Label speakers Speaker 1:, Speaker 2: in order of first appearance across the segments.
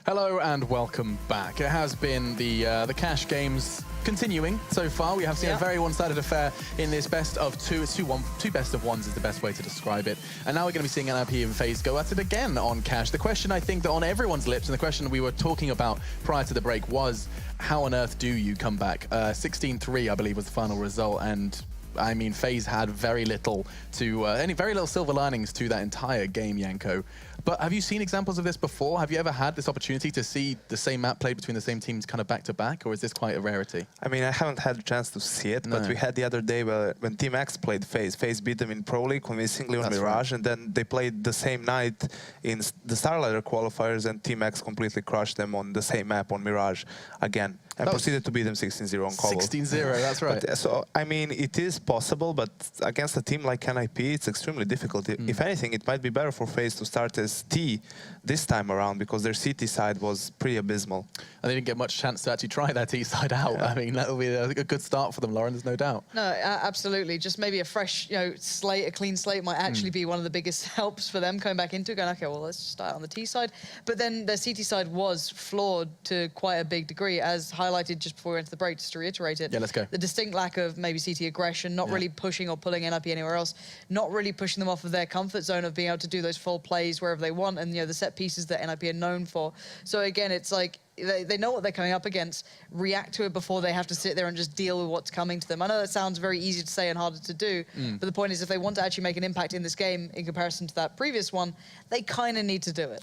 Speaker 1: Hello and welcome back. It has been the cash games continuing so far. We have seen a very one-sided affair in this best of two. It's two best of ones is the best way to describe it. And now we're going to be seeing NiP and FaZe go at it again on cash. The question I think that on everyone's lips, and the question we were talking about prior to the break was, how on earth do you come back? 16-3, I believe, was the final result, and I mean, FaZe had very little silver linings to that entire game, Yanko. But have you seen examples of this before? Have you ever had this opportunity to see the same map played between the same teams kind of back to back, or is this quite a rarity?
Speaker 2: I mean, I haven't had a chance to see it, but we had the other day when Team X played FaZe. FaZe beat them in Pro League convincingly on Mirage, and then they played the same night in the Starlighter qualifiers, and Team X completely crushed them on the same map on Mirage again. And proceeded to beat them 16-0 on Cobble.
Speaker 1: 16-0, that's right.
Speaker 2: But, so, I mean, it is possible, but against a team like NiP, it's extremely difficult. If anything, it might be better for FaZe to start as T this time around, because their CT side was pretty abysmal.
Speaker 1: And they didn't get much chance to actually try their T side out. I mean, that will be a good start for them, Lauren, there's no doubt.
Speaker 3: No, absolutely. Just maybe a fresh, slate, a clean slate might actually be one of the biggest helps for them coming back into it, going, okay, well, let's start on the T side. But then their CT side was flawed to quite a big degree, as highlighted just before we went to the break, just to reiterate it.
Speaker 1: Yeah, let's go.
Speaker 3: The distinct lack of maybe CT aggression, not really pushing or pulling NiP anywhere else, not really pushing them off of their comfort zone of being able to do those full plays wherever they want, and the set pieces that NiP are known for. So again, it's like they know what they're coming up against, react to it before they have to sit there and just deal with what's coming to them. I know that sounds very easy to say and harder to do, but the point is, if they want to actually make an impact in this game in comparison to that previous one, they kind of need to do it.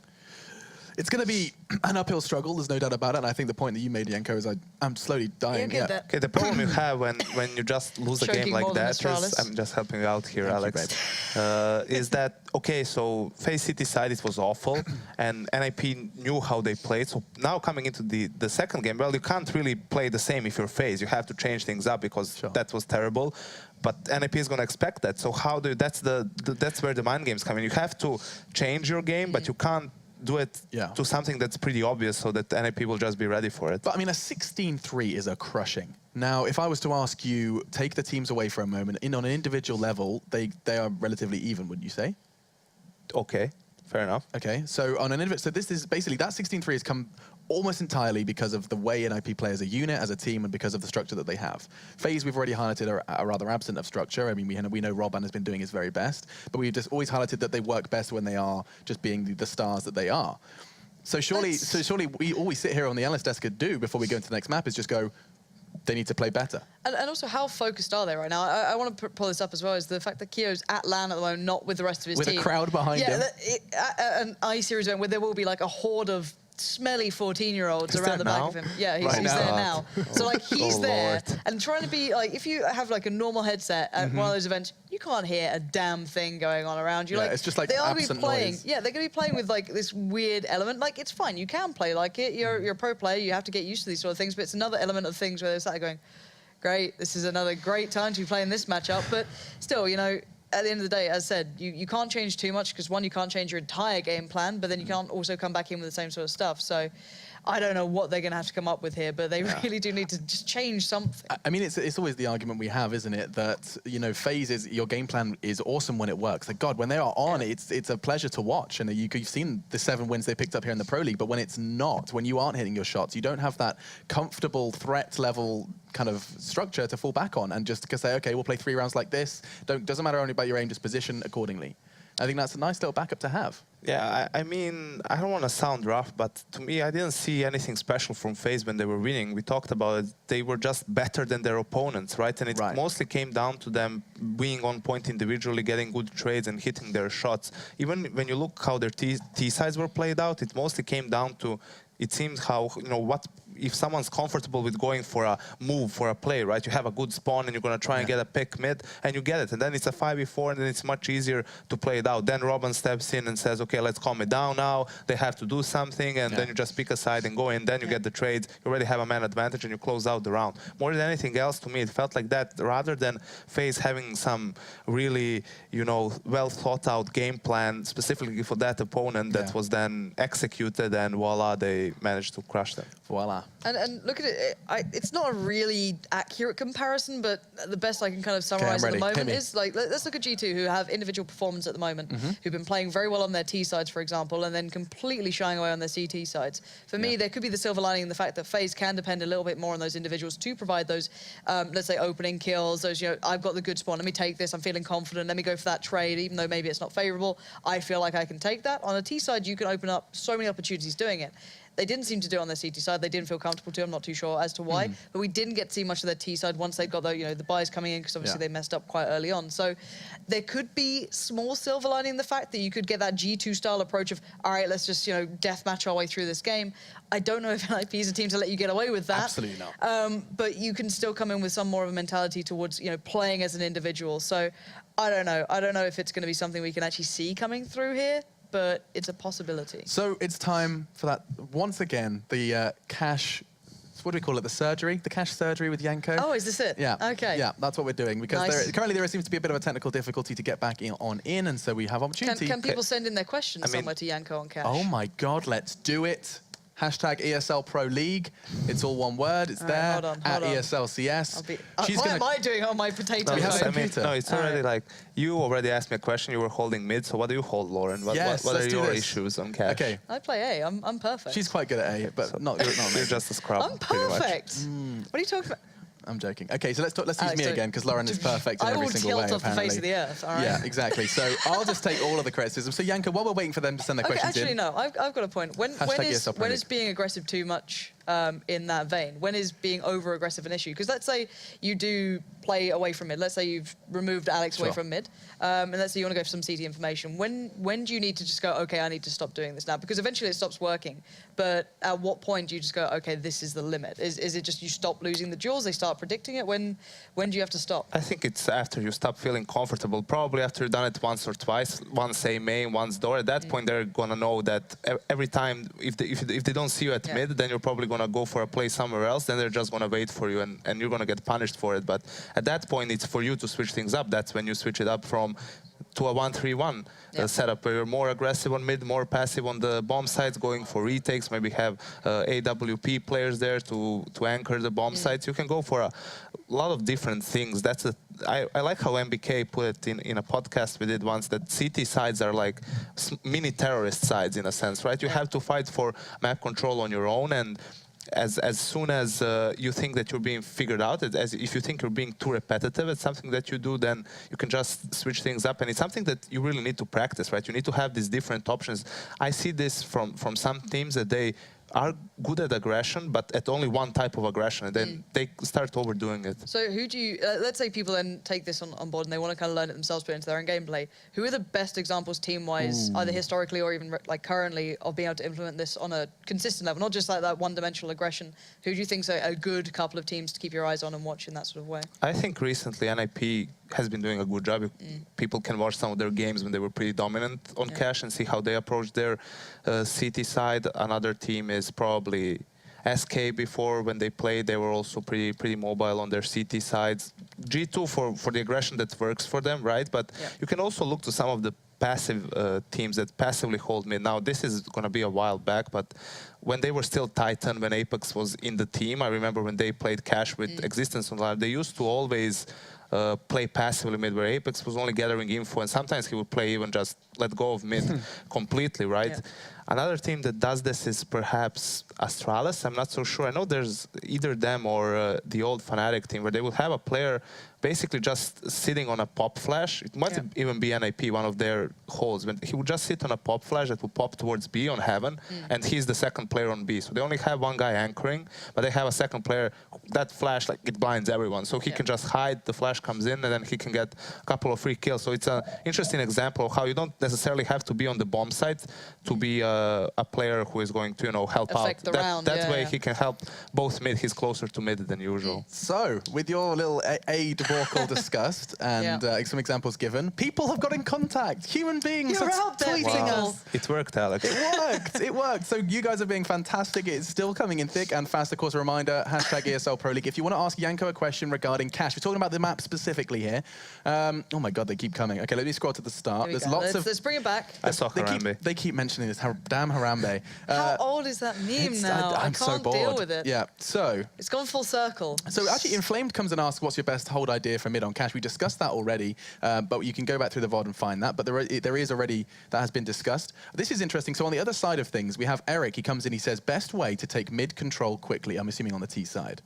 Speaker 1: It's going to be an uphill struggle, there's no doubt about it, and I think the point that you made, Yanko, is I'm slowly dying.
Speaker 2: Okay, the problem you have when you just lose a game like that is, I'm just helping you out here, Alex, is that, okay, so FaZe City side, it was awful, and NiP knew how they played, so now coming into the second game, well, you can't really play the same if you're FaZe, you have to change things up, because that was terrible. But NiP is going to expect that, so how do you, that's where the mind games come in. You have to change your game, but you can't do it to something that's pretty obvious, so that NiP will just be ready for it.
Speaker 1: But I mean, a 16-3 is a crushing. Now, if I was to ask you, take the teams away for a moment, on an individual level, they are relatively even, wouldn't you say?
Speaker 2: Okay, fair enough.
Speaker 1: Okay, so on an individual, so this is basically, that 16-3 has come almost entirely because of the way NiP play as a unit, as a team, and because of the structure that they have. FaZe, we've already highlighted, are rather absent of structure. I mean, we know Robban has been doing his very best, but we've just always highlighted that they work best when they are just being the stars that they are. So surely, we always sit here on the analyst desk could do before we go into the next map is just go, they need to play better. And
Speaker 3: also, how focused are they right now? I want to pull this up as well, is the fact that Kyo's at LAN at the moment, not with the rest of his team.
Speaker 1: With a crowd behind him.
Speaker 3: Yeah, an I-Series event where there will be like a horde of smelly 14-year-olds around the back of him. Yeah, he's there now. So like he's there and trying to be like, if you have like a normal headset at one of those events, you can't hear a damn thing going on around you.
Speaker 1: Yeah, it's just like
Speaker 3: they are
Speaker 1: absent
Speaker 3: playing.
Speaker 1: noise.
Speaker 3: Yeah, they're going to be playing with like this weird element. Like it's fine, you can play like it. You're a pro player. You have to get used to these sort of things. But it's another element of things where they're sat there going, great, this is another great time to be playing this matchup. But still, at the end of the day, as I said, you can't change too much, because one, you can't change your entire game plan, but then you can't also come back in with the same sort of stuff. So I don't know what they're going to have to come up with here, but they really do need to just change something.
Speaker 1: I mean, it's always the argument we have, isn't it? That, FaZe your game plan is awesome when it works. Like, God, when they are on, it's a pleasure to watch. And you've seen the 7 wins they picked up here in the Pro League, but when it's not, when you aren't hitting your shots, you don't have that comfortable threat level kind of structure to fall back on and just say, okay, we'll play 3 rounds like this. Doesn't matter only about your aim, just position accordingly. I think that's a nice little backup to have.
Speaker 2: Yeah, I mean, I don't want to sound rough, but to me, I didn't see anything special from FaZe when they were winning. We talked about it. They were just better than their opponents, right? And it mostly came down to them being on point individually, getting good trades and hitting their shots. Even when you look how their T sides were played out, it mostly came down to, it seems how, if someone's comfortable with going for a move, for a play, right? You have a good spawn and you're going to try and get a pick mid, and you get it. And then it's a 5v4, and then it's much easier to play it out. Then Robban steps in and says, okay, let's calm it down now. They have to do something, and then you just pick a side and go in. Then you get the trades. You already have a man advantage, and you close out the round. More than anything else, to me, it felt like that, rather than FaZe having some really, well thought out game plan specifically for that opponent that was then executed, and voila, they managed to crush them.
Speaker 1: Voila.
Speaker 3: And look at it, it's not a really accurate comparison, but the best I can kind of summarize at the moment is, like, let's look at G2, who have individual performance at the moment, who've been playing very well on their T sides, for example, and then completely shying away on their CT sides. For me, there could be the silver lining in the fact that FaZe can depend a little bit more on those individuals to provide those, let's say, opening kills, those, you know, I've got the good spawn, let me take this, I'm feeling confident, let me go for that trade, even though maybe it's not favorable, I feel like I can take that. On a T side, you can open up so many opportunities doing it. They didn't seem to do it on their CT side. They didn't feel comfortable to. I'm not too sure as to why. But we didn't get to see much of their T side once they got the, you know, the buys coming in, because obviously they messed up quite early on. So there could be small silver lining in the fact that you could get that G2 style approach of, all right, let's just, you know, deathmatch our way through this game. I don't know if NiP is a team to let you get away with that.
Speaker 1: Absolutely not.
Speaker 3: But you can still come in with some more of a mentality towards, you know, playing as an individual. So I don't know. I don't know if it's going to be something we can actually see coming through here, but it's a possibility.
Speaker 1: So it's time for that, once again, the cash, what do we call it, the surgery? The cash surgery with Janko?
Speaker 3: Oh, is this it?
Speaker 1: Yeah.
Speaker 3: Okay.
Speaker 1: Yeah, that's what we're doing, because currently there seems to be a bit of a technical difficulty to get back in, and so we have opportunity.
Speaker 3: Can people send in their questions somewhere to Janko on cash?
Speaker 1: Oh my God, let's do it. Hashtag ESL Pro League. It's all one word. It's there.
Speaker 3: Hold on.
Speaker 1: At ESL CS.
Speaker 3: What am I doing on my potato?
Speaker 2: No, it's already like, you already asked me a question. You were holding mid, so what do you hold, Lauren? What are your issues on cash?
Speaker 1: Okay.
Speaker 3: I play A. I'm perfect.
Speaker 1: She's quite good at A, but not
Speaker 2: you're just a scrub.
Speaker 3: I'm perfect. What are you talking about?
Speaker 1: I'm joking. Okay, so let's use me again, because Lauren is perfect in every single way,
Speaker 3: I will tilt off the face of the earth, all right?
Speaker 1: Yeah, exactly. So I'll just take all of the criticism. So Janko, while we're waiting for them to send their questions
Speaker 3: actually, no, I've got a point. When is being aggressive too much in that vein? When is being over-aggressive an issue? Because let's say you do play away from mid. Let's say you've removed Alex away from mid, and let's say you want to go for some CT information. When do you need to just go, okay, I need to stop doing this now? Because eventually it stops working. But at what point do you just go, okay, this is the limit? Is it just you stop losing the duels, they start predicting it? When do you have to stop?
Speaker 2: I think it's after you stop feeling comfortable. Probably after you've done it once or twice, once A main, once door. At that point, they're gonna know that every time, if they don't see you at mid, then you're probably gonna go for a play somewhere else. Then they're just gonna wait for you, and you're gonna get punished for it. But at that point, it's for you to switch things up. That's when you switch it up to a 1-3-1 setup, where you're more aggressive on mid, more passive on the bomb sides, going for retakes, maybe have AWP players there to anchor the bomb sites. You can go for a lot of different things. I like how MBK put it in a podcast we did once, that CT sides are like mini terrorist sides in a sense, right? You have to fight for map control on your own, and as soon as you think that you're being figured out, if you think you're being too repetitive at something that you do, then you can just switch things up. And it's something that you really need to practice, right? You need to have these different options. I see this from some teams, that they are good at aggression, but at only one type of aggression, and then they start overdoing it.
Speaker 3: So who do you, let's say people then take this on board and they want to kind of learn it themselves, put it into their own gameplay. Who are the best examples team-wise, either historically or even like currently, of being able to implement this on a consistent level, not just like that one-dimensional aggression? Who do you think is a good couple of teams to keep your eyes on and watch in that sort of way? I
Speaker 2: think recently NiP has been doing a good job. People can watch some of their games when they were pretty dominant on cash and see how they approach their CT side. Another team is probably SK. Before, when they played, they were also pretty mobile on their CT sides. G2 for the aggression that works for them, right? But you can also look to some of the passive teams that passively hold mid. Now, this is going to be a while back, but when they were still Titan, when Apex was in the team, I remember when they played cash with Existence Online, they used to always play passively mid, where Apex was only gathering info, and sometimes he would play even just let go of mid completely, right? Another team that does this is perhaps Astralis. I'm not so sure. I know there's either them or the old Fnatic team, where they would have a player basically just sitting on a pop flash. It might even be NiP, one of their holds. When he would just sit on a pop flash that would pop towards B on Heaven, and he's the second player on B. So they only have one guy anchoring, but they have a second player. That flash, like, it blinds everyone. So he can just hide, the flash comes in, and then he can get a couple of free kills. So it's an interesting example of how you don't necessarily have to be on the bomb site to be a player who is going to, help
Speaker 3: affect
Speaker 2: out. That way he can help both mid. He's closer to mid than usual.
Speaker 1: So, with your little aid all discussed and some examples given, people have got in contact. Human beings are tweeting us.
Speaker 2: It worked, Alex.
Speaker 1: It worked. It worked. So you guys are being fantastic. It's still coming in thick and fast. Of course, a reminder, hashtag ESL Pro League. If you want to ask Janko a question regarding cash, we're talking about the map specifically here. Oh my God, they keep coming. Okay, let me scroll to the start. There's lots of...
Speaker 3: Let's bring it back.
Speaker 2: I saw Harambe.
Speaker 1: They keep mentioning this, how Damn Harambe.
Speaker 3: How old is that meme now?
Speaker 1: I'm
Speaker 3: I can't
Speaker 1: so bored.
Speaker 3: deal with it.
Speaker 1: Yeah, so...
Speaker 3: It's gone full circle.
Speaker 1: So actually, Inflamed comes and asks, what's your best hold idea for mid on Cash? We discussed that already, but you can go back through the VOD and find that. But there is already, that has been discussed. This is interesting. So on the other side of things, we have Eric. He comes in, he says, best way to take mid control quickly. I'm assuming on the T side.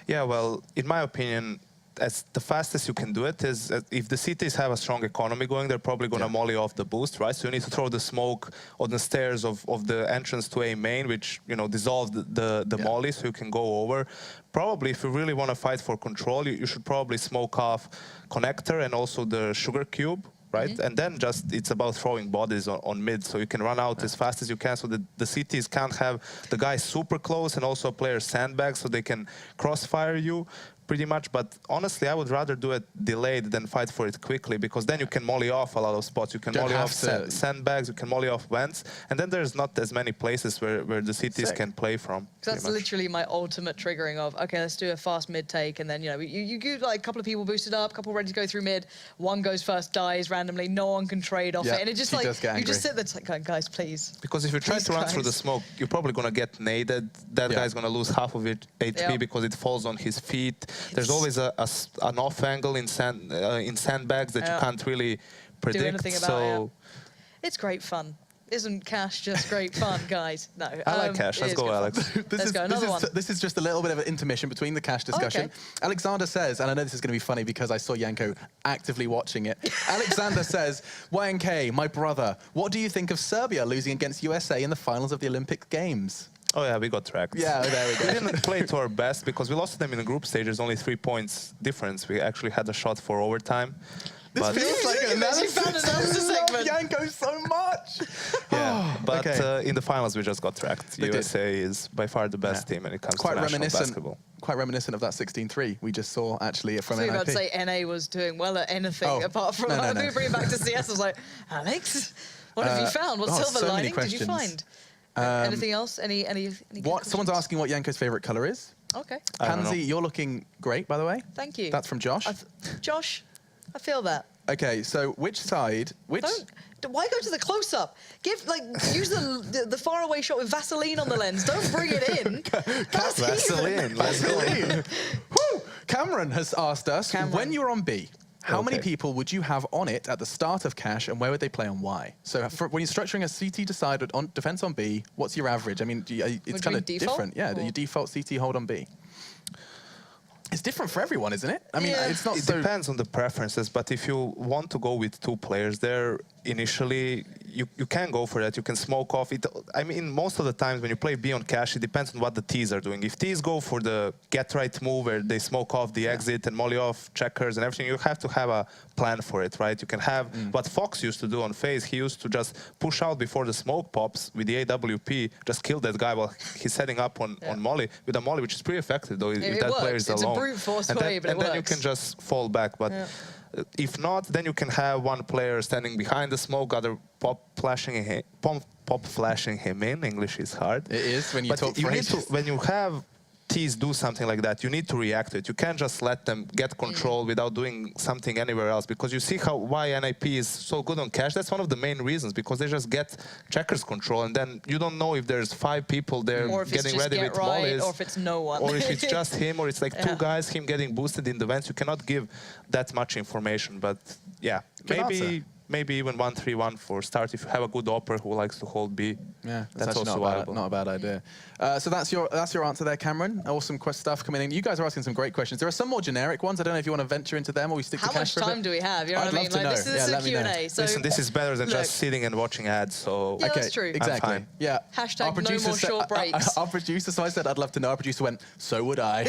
Speaker 2: Yeah, well, in my opinion, as the fastest you can do it is if the CTs have a strong economy going, they're probably going to molly off the boost, right? So you need to throw the smoke on the stairs of the entrance to A main, which, you know, dissolve the molly so you can go over. Probably, if you really want to fight for control, you should probably smoke off connector and also the sugar cube, right? And then just it's about throwing bodies on mid, so you can run out as fast as you can, so the CTs can't have the guys super close and also a player sandbag, so they can crossfire you pretty much. But honestly, I would rather do it delayed than fight for it quickly, because then you can molly off a lot of spots. You can molly off sandbags, you can molly off vents, and then there's not as many places where the CTs can play from.
Speaker 3: That's literally my ultimate triggering of, okay, let's do a fast mid take, and then, you know, you give like a couple of people boosted up, a couple ready to go through mid, one goes first, dies randomly, no one can trade off it, and it just like, you just sit there like, guys, please.
Speaker 2: Because if you try to run through the smoke, you're probably going to get naded. That guy's going to lose half of it HP because it falls on his feet. There's always an off angle in sandbags that you can't really predict.
Speaker 3: Do anything about it. It's great fun. Isn't Cash just great fun, guys? No.
Speaker 2: I like Cash. Let's go, Alex.
Speaker 1: This is just a little bit of an intermission between the Cash discussion.
Speaker 3: Okay.
Speaker 1: Alexander says, and I know this is going to be funny because I saw Yanko actively watching it. Alexander says, YNK, my brother, what do you think of Serbia losing against USA in the finals of the Olympic Games?
Speaker 2: Oh, yeah, we got tracked.
Speaker 1: Yeah, there we go.
Speaker 2: We didn't play to our best because we lost to them in the group stage. There's only 3 points difference. We actually had a shot for overtime.
Speaker 1: This feels like an analysis
Speaker 3: segment.
Speaker 1: Yanko so much.
Speaker 2: Yeah, but in the finals we just got tracked. USA is by far the best team when it comes to national basketball.
Speaker 1: Quite reminiscent of that 16-3 we just saw actually from NiP.
Speaker 3: I was about to say NA was doing well at anything apart from I think bring it back to CS. I was like, Alex, what have you found? What silver lining did you find? Anything else? Any
Speaker 1: Someone's asking what Yanko's favorite color is.
Speaker 3: Okay.
Speaker 1: Pansy, you're looking great, by the way.
Speaker 3: Thank you.
Speaker 1: That's from Josh.
Speaker 3: Josh, I feel that.
Speaker 1: Okay, so which side?
Speaker 3: Why go to the close-up? Use the faraway shot with Vaseline on the lens. Don't bring it in.
Speaker 2: Vaseline.
Speaker 1: Woo! Cameron has asked us, when you're on B, how many people would you have on it at the start of Cash, and where would they play and why? So when you're structuring a CT decided on defense on B, what's your average? I mean, it's kind of different. Yeah, your default CT hold on B. It's different for everyone, isn't it? I mean, it's not.
Speaker 2: It depends on the preferences, but if you want to go with 2 players there, initially you can go for that. You can smoke off it. I mean, most of the times when you play B on Cash, it depends on what the Ts are doing. If Ts go for the get right move where they smoke off the exit and molly off checkers and everything, you have to have a plan for it, right? You can have what Fox used to do on FaZe. He used to just push out before the smoke pops with the AWP, just kill that guy while he's setting up on molly with a molly, which is pretty effective though if that player is alone.
Speaker 3: It's a brute force way, but it works.
Speaker 2: And then you can just fall back. But if not, then you can have one player standing behind the smoke, other pop flashing him in. English is hard.
Speaker 1: It is when you talk phrases.
Speaker 2: When you have Ts do something like that, you need to react to it. You can't just let them get control without doing something anywhere else, because you see why NiP is so good on Cash. That's one of the main reasons, because they just get checkers control, and then you don't know if there's 5 people there getting ready with mollies,
Speaker 3: or if it's no one,
Speaker 2: or if it's just him, or it's like 2 guys, him getting boosted in the vents. You cannot give that much information, but yeah, maybe even 1-3-1 for start if you have a good opper who likes to hold B.
Speaker 1: Yeah, that's also not a bad idea. So that's your answer there, Cameron. Awesome stuff coming in. You guys are asking some great questions. There are some more generic ones. I don't know if you want to venture into them or we stick to Cash for a bit.
Speaker 3: How much time do we have? You know what I mean?
Speaker 1: I'd love to know.
Speaker 3: This is a Q&A. So
Speaker 2: listen, this is better than just sitting and watching ads. So
Speaker 3: yeah, that's true.
Speaker 1: Exactly. Yeah.
Speaker 3: Hashtag no more short breaks.
Speaker 1: Our producer, so I said I'd love to know. Our producer went, so would I.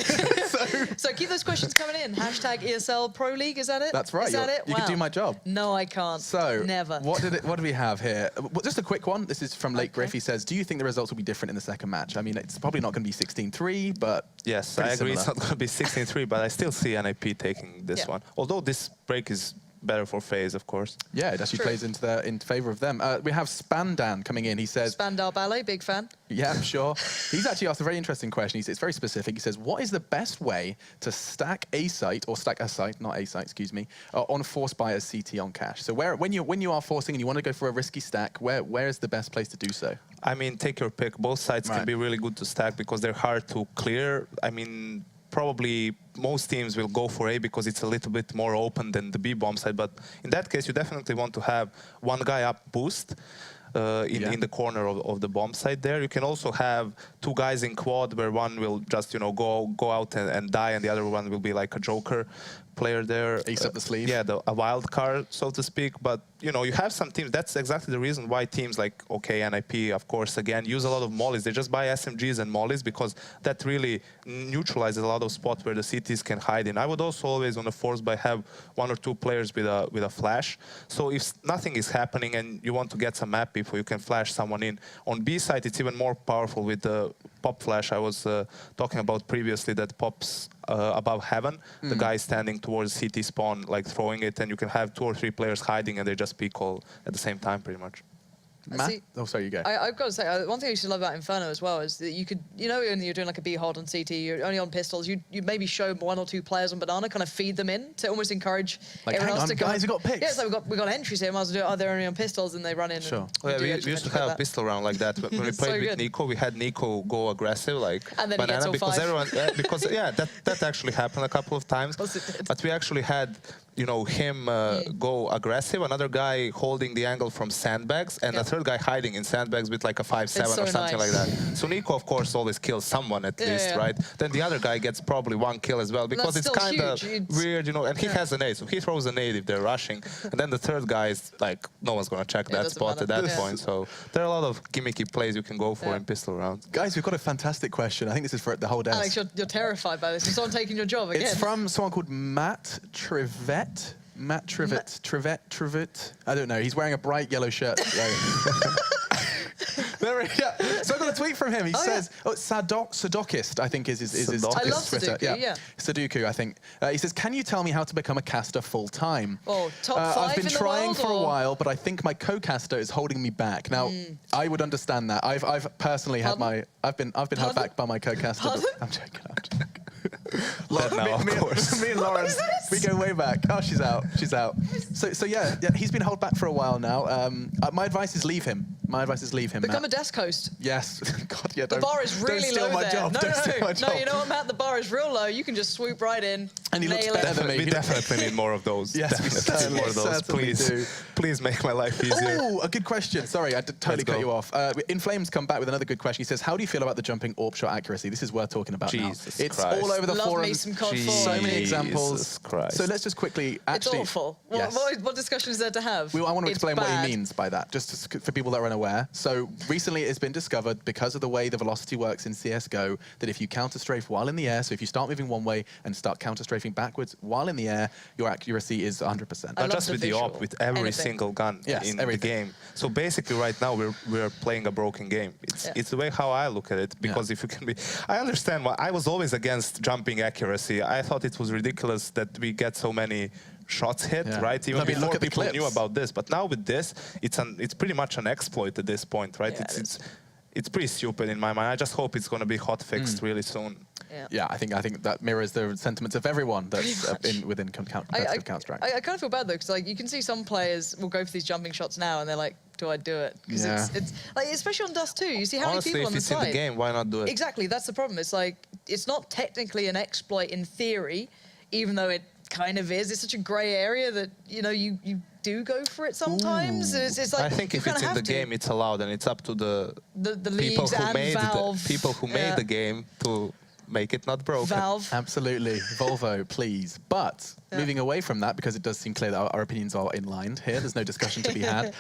Speaker 3: So keep those questions coming in. Hashtag ESL Pro League. Is that it?
Speaker 1: That's right.
Speaker 3: Is that it?
Speaker 1: You can do my job.
Speaker 3: No, I can't.
Speaker 1: So
Speaker 3: never.
Speaker 1: What do we have here? Just a quick one. This is from Lake Griff. He says, do you think the results will be different in the second match? I mean, it's probably not going to be 16-3, but
Speaker 2: yes, I agree. It's not going to be 16-3, but I still see NiP taking this one. Although this break is better for FaZe, of course.
Speaker 1: Yeah, it actually plays in favor of them. We have Spandan coming in. He says...
Speaker 3: Spandau Ballet, big fan.
Speaker 1: Yeah, sure. He's actually asked a very interesting question. It's very specific. He says, what is the best way to stack a site, or stack a site, not a site, excuse me, on force buyers CT on cash? So when you are forcing and you want to go for a risky stack, where is the best place to do so?
Speaker 2: I mean, take your pick. Both sides can be really good to stack because they're hard to clear. I mean, probably most teams will go for A because it's a little bit more open than the B bomb side. But in that case, you definitely want to have one guy up boost in the corner of the bomb side there. You can also have two guys in quad where one will just, you know, go out and die, and the other one will be like a joker player there.
Speaker 1: Ace up the sleeve.
Speaker 2: Yeah, a wild card, so to speak. But, you know, you have some teams. That's exactly the reason why teams like, NiP, of course, again, use a lot of mollies. They just buy SMGs and mollies because that really neutralizes a lot of spots where the CTs can hide in. I would also always, on the force buy, have one or two players with a flash. So if nothing is happening and you want to get some map people, you can flash someone in. On B side, it's even more powerful with the pop flash I was talking about previously that pops above heaven. The guy standing towards CT spawn, like throwing it, and you can have 2 or 3 players hiding and they just peek all at the same time, pretty much.
Speaker 1: Matt? Oh, sorry, you go.
Speaker 3: I've got to say, one thing I used to love about Inferno as well is that you could, you know, when you're doing like a B hold on CT, you're only on pistols, you maybe show 1 or 2 players on banana, kind of feed them in to almost encourage everyone else to go.
Speaker 1: Guys, we got picks.
Speaker 3: Yeah, so we got entries here, might as well do it. Oh, they're only on pistols, and they run in.
Speaker 1: Sure.
Speaker 2: Well, we used to have a pistol round like that. When we played with Nico, we had Nico go aggressive, like
Speaker 3: and then
Speaker 2: banana, because
Speaker 3: 5.
Speaker 2: everyone, that actually happened a couple of times. But we actually had, you know, him go aggressive, another guy holding the angle from sandbags, and a third guy hiding in sandbags with like a 5-7 or something like that. So Nico, of course, always kills someone at least, right? Then the other guy gets probably 1 kill as well, because it's kind of weird, you know, and he has a nade, so he throws a nade if they're rushing. And then the third guy is like, no one's going to check that spot at that point. So there are a lot of gimmicky plays you can go for in pistol rounds.
Speaker 1: Guys, we've got a fantastic question. I think this is for the whole desk.
Speaker 3: Alex, you're terrified by this. Is someone taking your job again?
Speaker 1: It's from someone called Matt Trivet. Matt Trivet. I don't know. He's wearing a bright yellow shirt. So I got a tweet from him. He says, Sadokist, I think is his
Speaker 3: I love
Speaker 1: Twitter.
Speaker 3: Sudoku,
Speaker 1: Sudoku, I think. He says, can you tell me how to become a caster full-time?
Speaker 3: Oh, top 5
Speaker 1: I've been
Speaker 3: in the
Speaker 1: trying
Speaker 3: world,
Speaker 1: for a while, but I think my co-caster is holding me back. Now, I would understand that. I've personally had I've been held back by my co-caster. I'm joking. Me and Lauren, we go way back. Oh, she's out. So yeah, he's been held back for a while now. My advice is leave him.
Speaker 3: Become a desk host.
Speaker 1: Yes. God, yeah.
Speaker 3: The bar is really low there.
Speaker 1: Don't steal my job.
Speaker 3: No, you know what, Matt? The bar is real low. You can just swoop right in.
Speaker 1: And he looks better than me.
Speaker 2: We definitely need more of those.
Speaker 1: Yes, we certainly
Speaker 2: more of those. Please make my life easier.
Speaker 1: Oh, a good question. Sorry, I totally cut you off. In Flames come back with another good question. He says, how do you feel about the jumping AWP shot accuracy? This is worth talking about now. It's all over the forums.
Speaker 3: Me some COD 4.
Speaker 1: So many examples.
Speaker 2: Jesus Christ.
Speaker 1: So let's just quickly actually...
Speaker 3: It's awful. What discussion is there to have?
Speaker 1: I want to explain what he means by that, just for people that are unaware. So recently it's been discovered, because of the way the velocity works in CSGO, that if you counter-strafe while in the air, so if you start moving one way and start counter-strafing backwards while in the air, your accuracy is 100%.
Speaker 2: Not just with the AWP, with every single gun in the game. So basically right now we're playing a broken game. It's the way how I look at it, because if you can be... I understand why. I was always against jumping accuracy. I thought it was ridiculous that we get so many shots hit, right? Even before people knew about this. But now with this, it's pretty much an exploit at this point, right? It's pretty stupid in my mind. I just hope it's going to be hot fixed really soon.
Speaker 1: Yeah, I think that mirrors the sentiments of everyone that's within competitive Counter-Strike.
Speaker 3: I kind of feel bad though, because like you can see some players will go for these jumping shots now, and they're like, "Do I do it?" Because it's like, especially on Dust 2, you see how many people on the side.
Speaker 2: Honestly, if it's in the game, why not do it?
Speaker 3: Exactly, that's the problem. It's like it's not technically an exploit in theory, even though it kind of is. It's such a grey area that you do go for it sometimes. It's like
Speaker 2: I think if it's in the game, it's allowed, and it's up to the people who made the game to make it not broken.
Speaker 3: Valve.
Speaker 1: Absolutely. Volvo, please. But moving away from that, because it does seem clear that our opinions are in line here, there's no discussion to be had.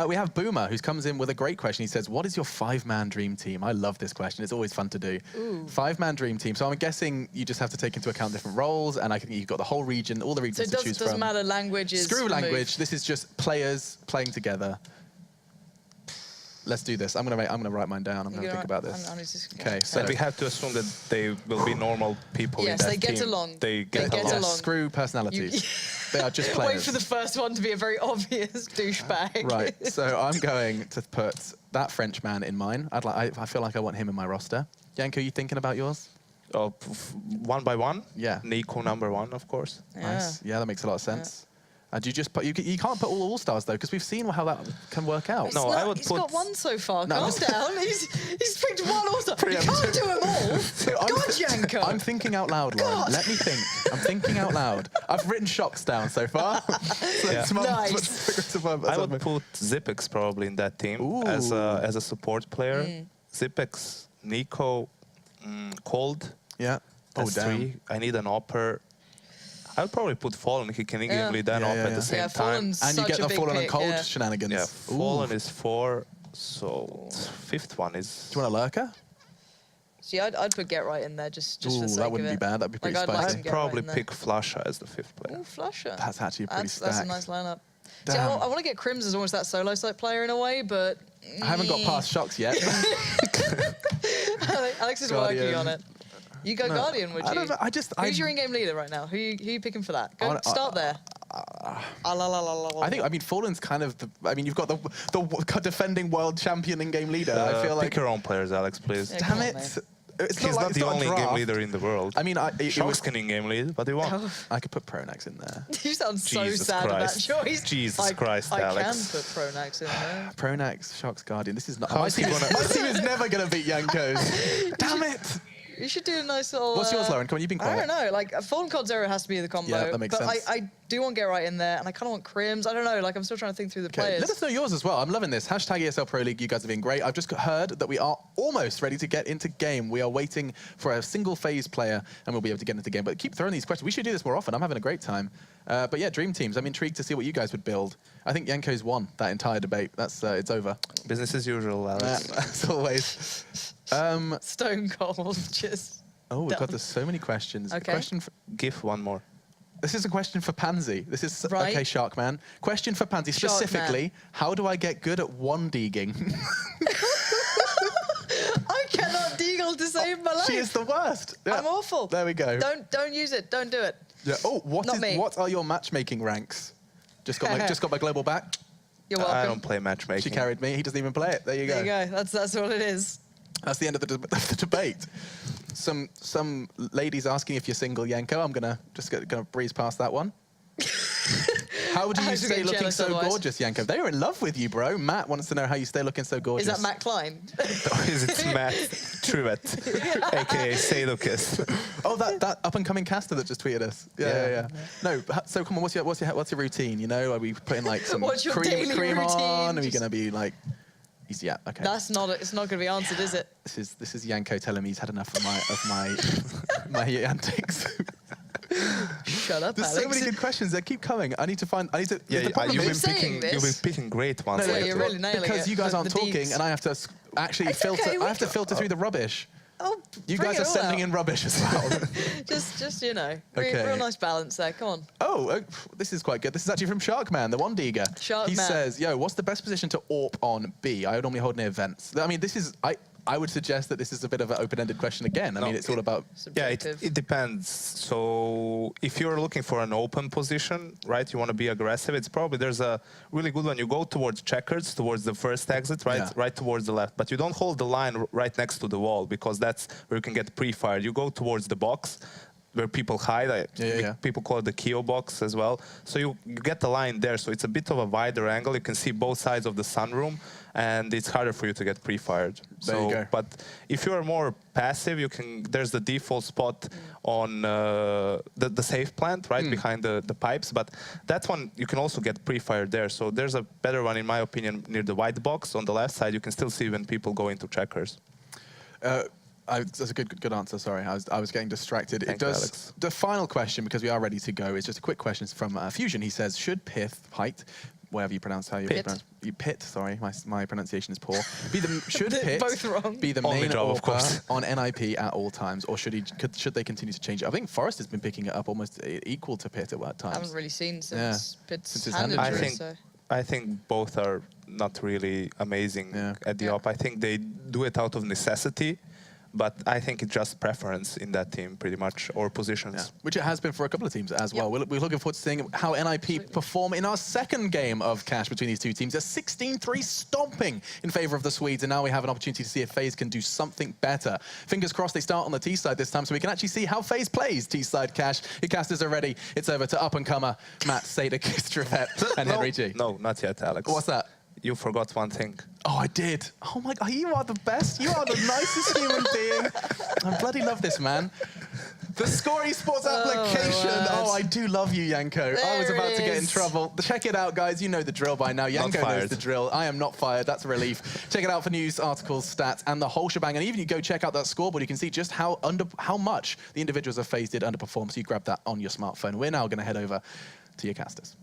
Speaker 1: We have Boomer, who comes in with a great question. He says, what is your 5-man dream team? I love this question. It's always fun to do. 5-man dream team. So I'm guessing you just have to take into account different roles, and I think you've got the whole region, all the regions to choose from.
Speaker 3: So it doesn't matter language is
Speaker 1: Screw language. This is just players playing together. Let's do this. I'm gonna write mine down. I'm gonna think about this. Okay, so
Speaker 2: and we have to assume that they will be normal people in that team.
Speaker 3: Yes, they get along.
Speaker 2: They get along.
Speaker 1: Screw personalities. They are just players.
Speaker 3: Wait for the first one to be a very obvious douchebag.
Speaker 1: Right. So I'm going to put that French man in mine. I feel like I want him in my roster. Yanko, you thinking about yours?
Speaker 2: Oh, one by one?
Speaker 1: Yeah.
Speaker 2: Nico #1, of course.
Speaker 3: Yeah.
Speaker 1: Nice. Yeah, that makes a lot of sense. Do you just put, you can't put all All-Stars though, because we've seen how that can work out.
Speaker 2: No, I would
Speaker 3: he's
Speaker 2: put...
Speaker 3: got one so far.
Speaker 1: No.
Speaker 3: Calm down. He's picked one All-Star. You can't do them all. God, Yanko.
Speaker 1: I'm thinking out loud, Lauren.
Speaker 3: God.
Speaker 1: Let me think. I'm thinking out loud. I've written shocks down so far. So
Speaker 2: Yeah.
Speaker 3: Nice.
Speaker 2: I would put Zipex probably in that team as a support player. Zipex, Nico, Cold.
Speaker 1: Yeah.
Speaker 2: That's three. I need an Opper. I would probably put Fallen. He can easily then op at the same time.
Speaker 1: And you get the Fallen and Cold
Speaker 3: yeah.
Speaker 1: shenanigans.
Speaker 2: Yeah, Fallen is 4, so fifth one is...
Speaker 1: Do you want a lurker?
Speaker 3: See, I'd put Get Right in there just for the sake
Speaker 1: that wouldn't
Speaker 3: of
Speaker 1: be
Speaker 3: it.
Speaker 1: bad. That'd be pretty
Speaker 3: I'd like
Speaker 1: spicy.
Speaker 2: I'd probably pick Flusha as the 5th player.
Speaker 3: Oh, Flusha.
Speaker 1: That's actually pretty
Speaker 3: That's a
Speaker 1: stacked.
Speaker 3: nice lineup. See, I want to get Crims as almost that solo side player in a way, but...
Speaker 1: I haven't got past shocks yet.
Speaker 3: Alex is
Speaker 1: Guardian.
Speaker 3: working on it. You go Guardian, would you?
Speaker 1: I don't know.
Speaker 3: Who's your in-game leader right now? Who you picking for that? Go start there.
Speaker 1: I mean, Fallen's kind of you've got the defending world champion in-game leader. I feel like...
Speaker 2: Pick your own players, Alex, please.
Speaker 3: Yeah,
Speaker 1: Damn
Speaker 3: on,
Speaker 1: it.
Speaker 3: man.
Speaker 2: He's not the only game leader in the world.
Speaker 1: I mean,
Speaker 2: Sharks can in-game lead, but he won't.
Speaker 1: I could put Pronax in there.
Speaker 3: You sound so
Speaker 2: Jesus
Speaker 3: sad
Speaker 2: Christ.
Speaker 3: about that choice.
Speaker 2: Jesus Christ, Alex.
Speaker 3: I can put Pronax in there.
Speaker 1: Pronax, Sharks, Guardian. This is not...
Speaker 2: How
Speaker 1: My
Speaker 2: is he
Speaker 1: team
Speaker 2: gonna-
Speaker 1: is never going to beat Yanko's. Damn it.
Speaker 3: You should do a nice little...
Speaker 1: What's yours, Lauren? Come on, you've been quiet.
Speaker 3: I don't know. Like, Fallen Cold Zero has to be the combo.
Speaker 1: Yeah, that makes
Speaker 3: but
Speaker 1: sense.
Speaker 3: I do want Get Right in there, and I kind of want Crims. I don't know. Like, I'm still trying to think through the players.
Speaker 1: Let us know yours as well. I'm loving this. Hashtag ESL Pro League. You guys have been great. I've just heard that we are almost ready to get into game. We are waiting for a single FaZe player, and we'll be able to get into game. But keep throwing these questions. We should do this more often. I'm having a great time. But yeah, Dream Teams. I'm intrigued to see what you guys would build. I think Yanko's won that entire debate. That's it's over.
Speaker 2: Business as usual, Alex.
Speaker 1: As always.
Speaker 3: Stone Cold, just...
Speaker 1: Oh, God, there's so many questions.
Speaker 3: Okay.
Speaker 1: Question for,
Speaker 2: Give one more.
Speaker 1: this is a question for Pansy. This is
Speaker 3: Right.
Speaker 1: okay, Sharkman. Question for Pansy specifically. How do I get good at one-deeging?
Speaker 3: I cannot deagle to save my life.
Speaker 1: She is the worst. Yeah.
Speaker 3: I'm awful.
Speaker 1: There we go.
Speaker 3: Don't use it. Don't do it.
Speaker 1: Yeah. Oh,
Speaker 3: Not me.
Speaker 1: what are your matchmaking ranks? Just got my global back.
Speaker 3: You're welcome.
Speaker 2: I don't play matchmaking.
Speaker 1: She carried me. He doesn't even play it. There you go.
Speaker 3: There you go. That's what it is.
Speaker 1: That's the end of the debate. Some ladies asking if you're single, Yanko. I'm gonna breeze past that one. How do you
Speaker 3: I'd
Speaker 1: stay
Speaker 3: get
Speaker 1: looking
Speaker 3: jealous
Speaker 1: so
Speaker 3: otherwise.
Speaker 1: gorgeous, Yanko? They are in love with you, bro. Matt wants to know how you stay looking so gorgeous.
Speaker 3: Is that Matt Klein?
Speaker 2: Is it Matt Truett, a.k.a. Sadokist?
Speaker 1: Oh, that up-and-coming caster that just tweeted us. Yeah. No, so come on, what's your routine? You know, are we putting like some
Speaker 3: What's your
Speaker 1: cream
Speaker 3: daily
Speaker 1: on?
Speaker 3: routine?
Speaker 1: Are we gonna be like? Yeah, okay.
Speaker 3: It's not going to be answered, is it?
Speaker 1: This is Yanko telling me he's had enough of my antics.
Speaker 3: Shut up,
Speaker 1: There's
Speaker 3: Alex.
Speaker 1: so many good questions. They keep coming. I need to.
Speaker 2: Yeah,
Speaker 1: the problem
Speaker 2: you've
Speaker 1: is-
Speaker 2: been picking great ones.
Speaker 3: No,
Speaker 2: lately.
Speaker 3: you're really nailing
Speaker 1: because
Speaker 3: it.
Speaker 1: you guys
Speaker 3: The
Speaker 1: aren't talking,
Speaker 3: deeds.
Speaker 1: and I have to actually
Speaker 3: It's
Speaker 1: filter.
Speaker 3: okay,
Speaker 1: I have to filter through the rubbish.
Speaker 3: Oh,
Speaker 1: You
Speaker 3: bring
Speaker 1: guys
Speaker 3: it
Speaker 1: are
Speaker 3: all
Speaker 1: sending
Speaker 3: out.
Speaker 1: in rubbish as well.
Speaker 3: just
Speaker 1: Okay.
Speaker 3: real nice balance there. Come on.
Speaker 1: Oh, this is quite good. This is actually from Sharkman, the one digger. He
Speaker 3: Sharkman.
Speaker 1: says, "Yo, what's the best position to AWP on B? I would normally hold near vents." I mean, this is I would suggest that this is a bit of an open-ended question again. I mean, it's all about...
Speaker 2: Yeah,
Speaker 3: Subjective.
Speaker 2: it depends. So if you're looking for an open position, right, you want to be aggressive, it's probably there's a really good one. You go towards checkers, towards the first exit, right,
Speaker 1: Yeah.
Speaker 2: right towards the left. But you don't hold the line right next to the wall because that's where you can get pre-fired. You go towards the box where people hide. People call it the Keo box as well. So you get the line there. So it's a bit of a wider angle. You can see both sides of the sunroom, and it's harder for you to get pre-fired.
Speaker 1: There you go.
Speaker 2: But if you are more passive, you can. There's the default spot on the safe plant, right behind the pipes. But that one you can also get pre-fired there. So there's a better one, in my opinion, near the white box on the left side. You can still see when people go into checkers.
Speaker 1: That's a good answer. Sorry, I was getting distracted.
Speaker 2: Thank you, Alex.
Speaker 1: The final question, because we are ready to go, is just a quick question from Fusion. He says, should Pith, height, whatever you pronounce, Pit, sorry, my pronunciation is poor. Should Pit
Speaker 3: Both wrong.
Speaker 1: be the
Speaker 2: Only
Speaker 1: main
Speaker 2: job, of
Speaker 1: AWPer
Speaker 2: course.
Speaker 1: on NiP at all times, or should they continue to change it? I think Forrest has been picking it up almost equal to Pit at times.
Speaker 3: I haven't really seen since Pitt's
Speaker 1: Since his
Speaker 3: hand
Speaker 1: hand
Speaker 3: injury.
Speaker 1: injury.
Speaker 2: I think both are not really amazing at the op. I think they do it out of necessity. But I think it's just preference in that team, pretty much, or positions.
Speaker 1: Yeah. Which it has been for a couple of teams as well. We're looking forward to seeing how NiP perform in our second game of Cash between these two teams. A 16-3 stomping in favor of the Swedes, and now we have an opportunity to see if FaZe can do something better. Fingers crossed they start on the T side this time, so we can actually see how FaZe plays T side Cash. Your casters are ready. It's over to up-and-comer Matt, Sadek, Stravet, and Henry G.
Speaker 2: No, not yet, Alex.
Speaker 1: What's that?
Speaker 2: You forgot one thing.
Speaker 1: Oh, I did. Oh my God, you are the best. You are the nicest human being. I bloody love this, man. The Score Esports application. Oh, I do love you, Yanko. I was about to get in trouble. Check it out, guys. You know the drill by now. Yanko knows the drill. I am not fired. That's a relief. Check it out for news, articles, stats, and the whole shebang. And even you go check out that scoreboard, you can see just how much the individuals of FaZe did underperform. So you grab that on your smartphone. We're now going to head over to your casters.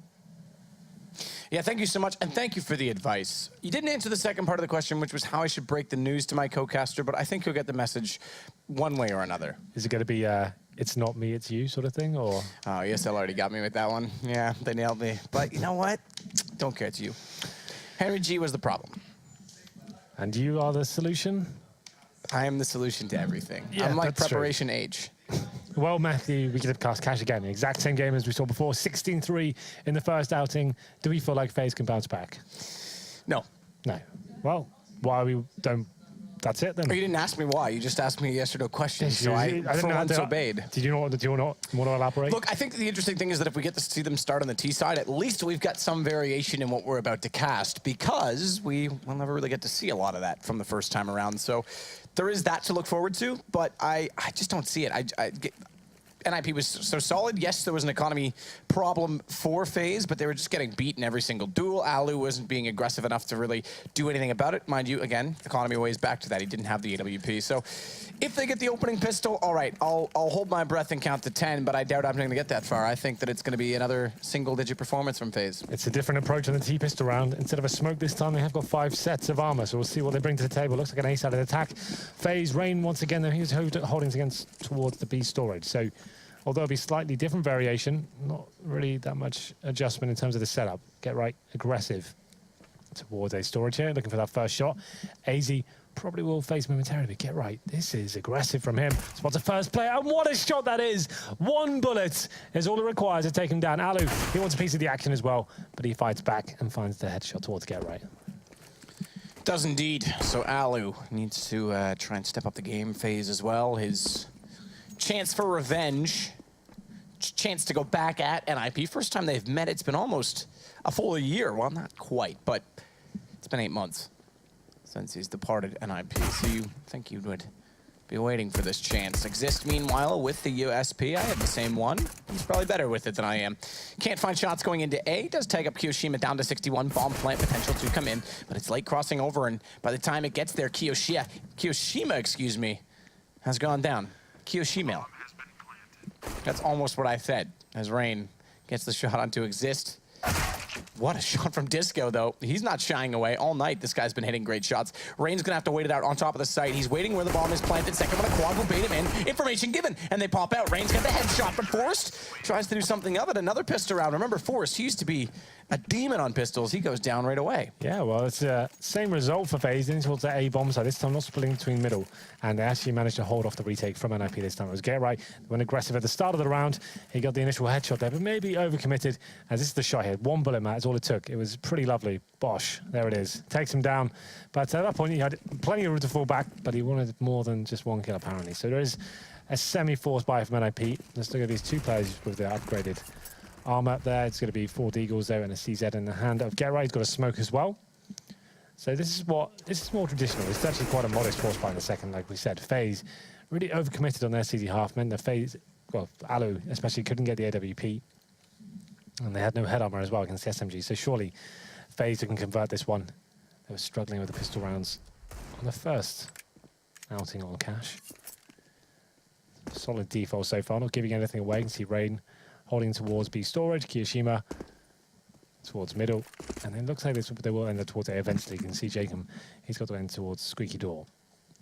Speaker 4: Yeah, thank you so much, and thank you for the advice. You didn't answer the second part of the question, which was how I should break the news to my co-caster, but I think you'll get the message one way or another.
Speaker 5: Is it going to be it's not me, it's you sort of thing, or?
Speaker 4: Oh, ESL already got me with that one. Yeah, they nailed me. But you know what? Don't care, it's you. Henry G was the problem.
Speaker 5: And you are the solution?
Speaker 4: I am the solution to everything.
Speaker 5: Yeah,
Speaker 4: I'm like
Speaker 5: that's
Speaker 4: preparation
Speaker 5: true.
Speaker 4: age.
Speaker 5: Well, Matthew, we could have cast Cash again. The exact same game as we saw before. 16-3 in the first outing. Do we feel like FaZe can bounce back?
Speaker 4: No.
Speaker 5: No. Well, why we don't... That's it, then.
Speaker 4: Oh, you didn't ask me why. You just asked me yes or no questions, so I for once obeyed.
Speaker 5: Do you want to elaborate?
Speaker 4: Look, I think the interesting thing is that if we get to see them start on the T side, at least we've got some variation in what we're about to cast, because we will never really get to see a lot of that from the first time around. So there is that to look forward to, but I just don't see it. NiP was so solid. Yes, there was an economy problem for FaZe, but they were just getting beaten every single duel. Alu wasn't being aggressive enough to really do anything about it. Mind you, again, economy always back to that. He didn't have the AWP. So if they get the opening pistol, all right, I'll hold my breath and count to 10, but I doubt I'm going to get that far. I think that it's going to be another single-digit performance from FaZe.
Speaker 5: It's a different approach on the T-pistol round. Instead of a smoke this time, they have got 5 sets of armor, so we'll see what they bring to the table. Looks like an A-sided attack. FaZe, Rain, once again, though, he's holding towards the B storage. So although it'll be slightly different variation, not really that much adjustment in terms of the setup. Get right, aggressive towards A storage here, looking for that first shot. AZ probably will face momentarily, but get right. This is aggressive from him. Spots a first player, and what a shot that is! 1 bullet is all it requires to take him down. Alu, he wants a piece of the action as well, but he fights back and finds the headshot towards get right.
Speaker 4: Does indeed. So Alu needs to try and step up the game. FaZe as well. His chance for revenge, chance to go back at NiP. First time they've met, it's been almost a full year. Well, not quite, but it's been 8 months since he's departed NiP. So you think you would be waiting for this chance. Exist, meanwhile, with the USP. I have the same one. He's probably better with it than I am. Can't find shots going into A. Does tag up Kiyoshima down to 61. Bomb plant potential to come in, but it's late crossing over, and by the time it gets there, Kiyoshima, excuse me, has gone down. Kiyoshima. That's almost what I said, as Rain gets the shot onto Exist. What a shot from Disco, though. He's not shying away all night. This guy's been hitting great shots. Rain's gonna have to wait it out on top of the site. He's waiting where the bomb is planted. Second one, a quad will bait him in. Information given, and they pop out. Rain's got the headshot, but Forrest tries to do something of it. Another pistol round. Remember, Forrest, he used to be a demon on pistols. He goes down right away.
Speaker 5: Yeah, well, it's the same result for FaZe. Then towards the A bomb side. This time not splitting between middle. And they actually managed to hold off the retake from NiP this time. It was get right. They went aggressive at the start of the round. He got the initial headshot there, but maybe overcommitted. As this is the shot here. 1 bullet, Matt. That's all it took. It was pretty lovely. Bosh. There it is. Takes him down. But at that point, he had plenty of room to fall back, but he wanted more than just 1 kill, apparently. So there is a semi-forced buy from NiP. Let's look at these 2 players with their upgraded armor up there. It's going to be 4 Deagles there and a CZ in the hand of Get Right. He's got a smoke as well. So this is more traditional. It's actually quite a modest force buy in the second, like we said. FaZe really overcommitted on their CZ half. Meant that FaZe, well, Alu especially couldn't get the AWP. And they had no head armor as well against the SMG. So surely FaZe can convert this one. They were struggling with the pistol rounds on the first outing on Cash. Solid default so far, not giving anything away. You can see Rain holding towards B storage, Kiyoshima towards middle, and then looks like they will end up towards A eventually. You can see Jacob, he's got to end towards Squeaky Door.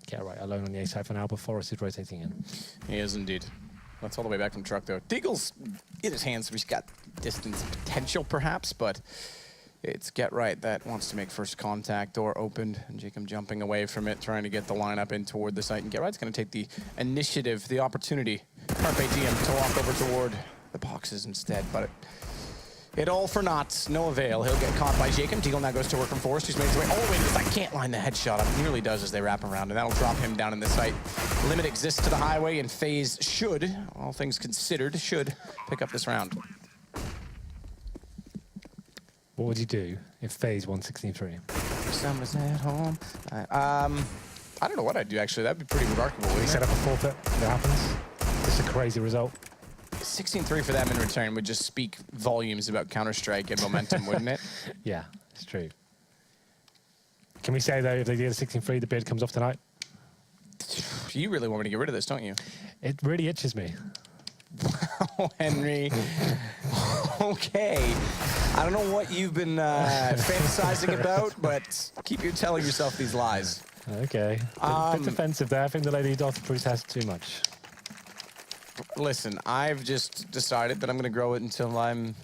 Speaker 5: Get right alone on the A side for now, but Forrest is rotating in.
Speaker 4: He is indeed. That's all the way back from truck, though. Deagle's in his hands, so he's got distance potential, perhaps, but It's Get Right that wants to make first contact. Door opened, and Jacob jumping away from it, trying to get the lineup in toward the site. And Get Right's going to take the initiative, the opportunity. Carpe diem to walk over toward the boxes instead, but it all for naught. No avail. He'll get caught by Jacob. Deagle now goes to work from Forrest, who's made his way all the way to the site. Can't line the headshot up. Nearly does as they wrap around, and that'll drop him down in the site. Limit exists to the highway, and FaZe should, all things considered, should pick up this round.
Speaker 5: What would you do if FaZe won 16-3?
Speaker 4: Summer's at home. I don't know what I'd do, actually. That'd be pretty remarkable.
Speaker 5: You set up a forfeit. It happens. It's a crazy result.
Speaker 4: 16-3 for them in return would just speak volumes about Counter-Strike and momentum, wouldn't it?
Speaker 5: Yeah, it's true. Can we say, though, if they get a 16-3, the bid comes off tonight?
Speaker 4: You really want me to get rid of this, don't you?
Speaker 5: It really itches me.
Speaker 4: Wow, Henry. Okay. I don't know what you've been fantasizing about, but keep telling yourself these lies.
Speaker 5: Okay. A bit defensive there. I think the Lady Dr. Bruce has too much.
Speaker 4: Listen, I've just decided that I'm going to grow it until I'm...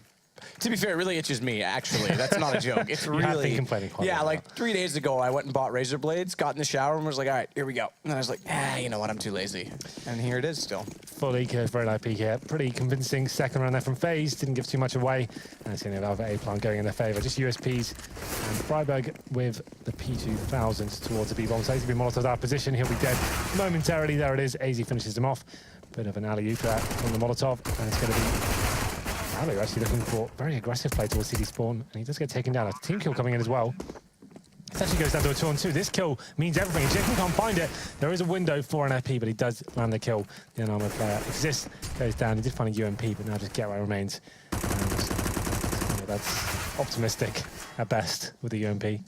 Speaker 4: To be fair, it really itches me, actually. That's not a joke. It's really...
Speaker 5: You have been complaining quite a lot.
Speaker 4: like 3 days ago, I went and bought razor blades, got in the shower, and was like, all right, here we go. And then I was like, you know what, I'm too lazy. And here it is still.
Speaker 5: Full eco for NiP here. Pretty convincing second round there from FaZe. Didn't give too much away. And seeing another A-plant going in their favour. Just USPs. And Freiburg with the P2000 towards the B-bomb. So he's been Molotov out of position. He'll be dead momentarily. There it is. AZ finishes him off. Bit of an alley-oop from the Molotov. And it's going to be... Alu actually looking for very aggressive play towards CD spawn, and he does get taken down. A team kill coming in as well. It actually goes down to a 2-on-2. This kill means everything. Jacob can't find it. There is a window for NiP, but he does land the kill. The unarmored player exists, goes down. He did find a UMP, but now just Get Right remains. And that's optimistic at best with the UMP.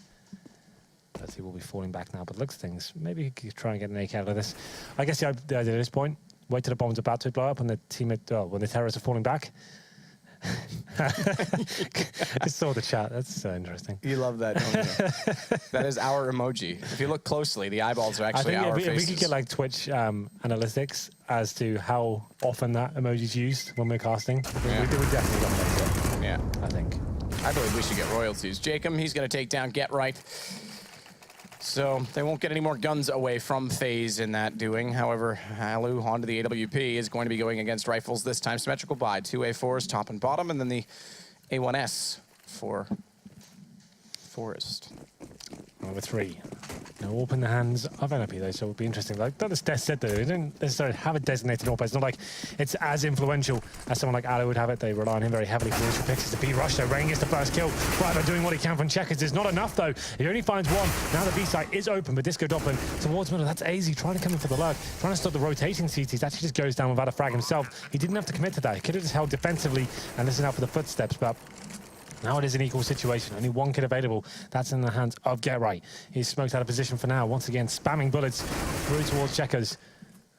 Speaker 5: But he will be falling back now, but looks things. Maybe he could try and get an AK out of this. I guess the idea at this point, wait till the bomb's about to blow up and the teammate, when the terrorists are falling back. I saw the chat. That's so interesting.
Speaker 4: You love that, don't you? That is our emoji. If you look closely, the eyeballs are actually our faces.
Speaker 5: If we could get like Twitch analytics as to how often that emoji is used when we're casting, we definitely got that.
Speaker 4: Yeah,
Speaker 5: I think.
Speaker 4: I believe we should get royalties. Jacob, he's going to take down Get Right. So they won't get any more guns away from FaZe in that doing. However, Alu onto the AWP is going to be going against rifles this time. Symmetrical buy, 2 A4s, top and bottom, and then the A1S for Forrest.
Speaker 5: Number 3. No AWP in the hands of NiP though, so it would be interesting. Like Des said though, they didn't necessarily have a designated AWP. It's not like it's as influential as someone like Alu would have it. They rely on him very heavily for initial picks. It's the B-rush though. Rain gets the first kill. Freiburg doing what he can from checkers. It's not enough though. He only finds one. Now the B site is open, but Disco Doppelin towards middle. That's AZ trying to come in for the lurk, trying to stop the rotating CTs. Actually just goes down without a frag himself. He didn't have to commit to that. He could have just held defensively and listened out for the footsteps, but now it is an equal situation. Only one kid available. That's in the hands of Get Right. He's smoked out of position for now. Once again, spamming bullets through towards checkers.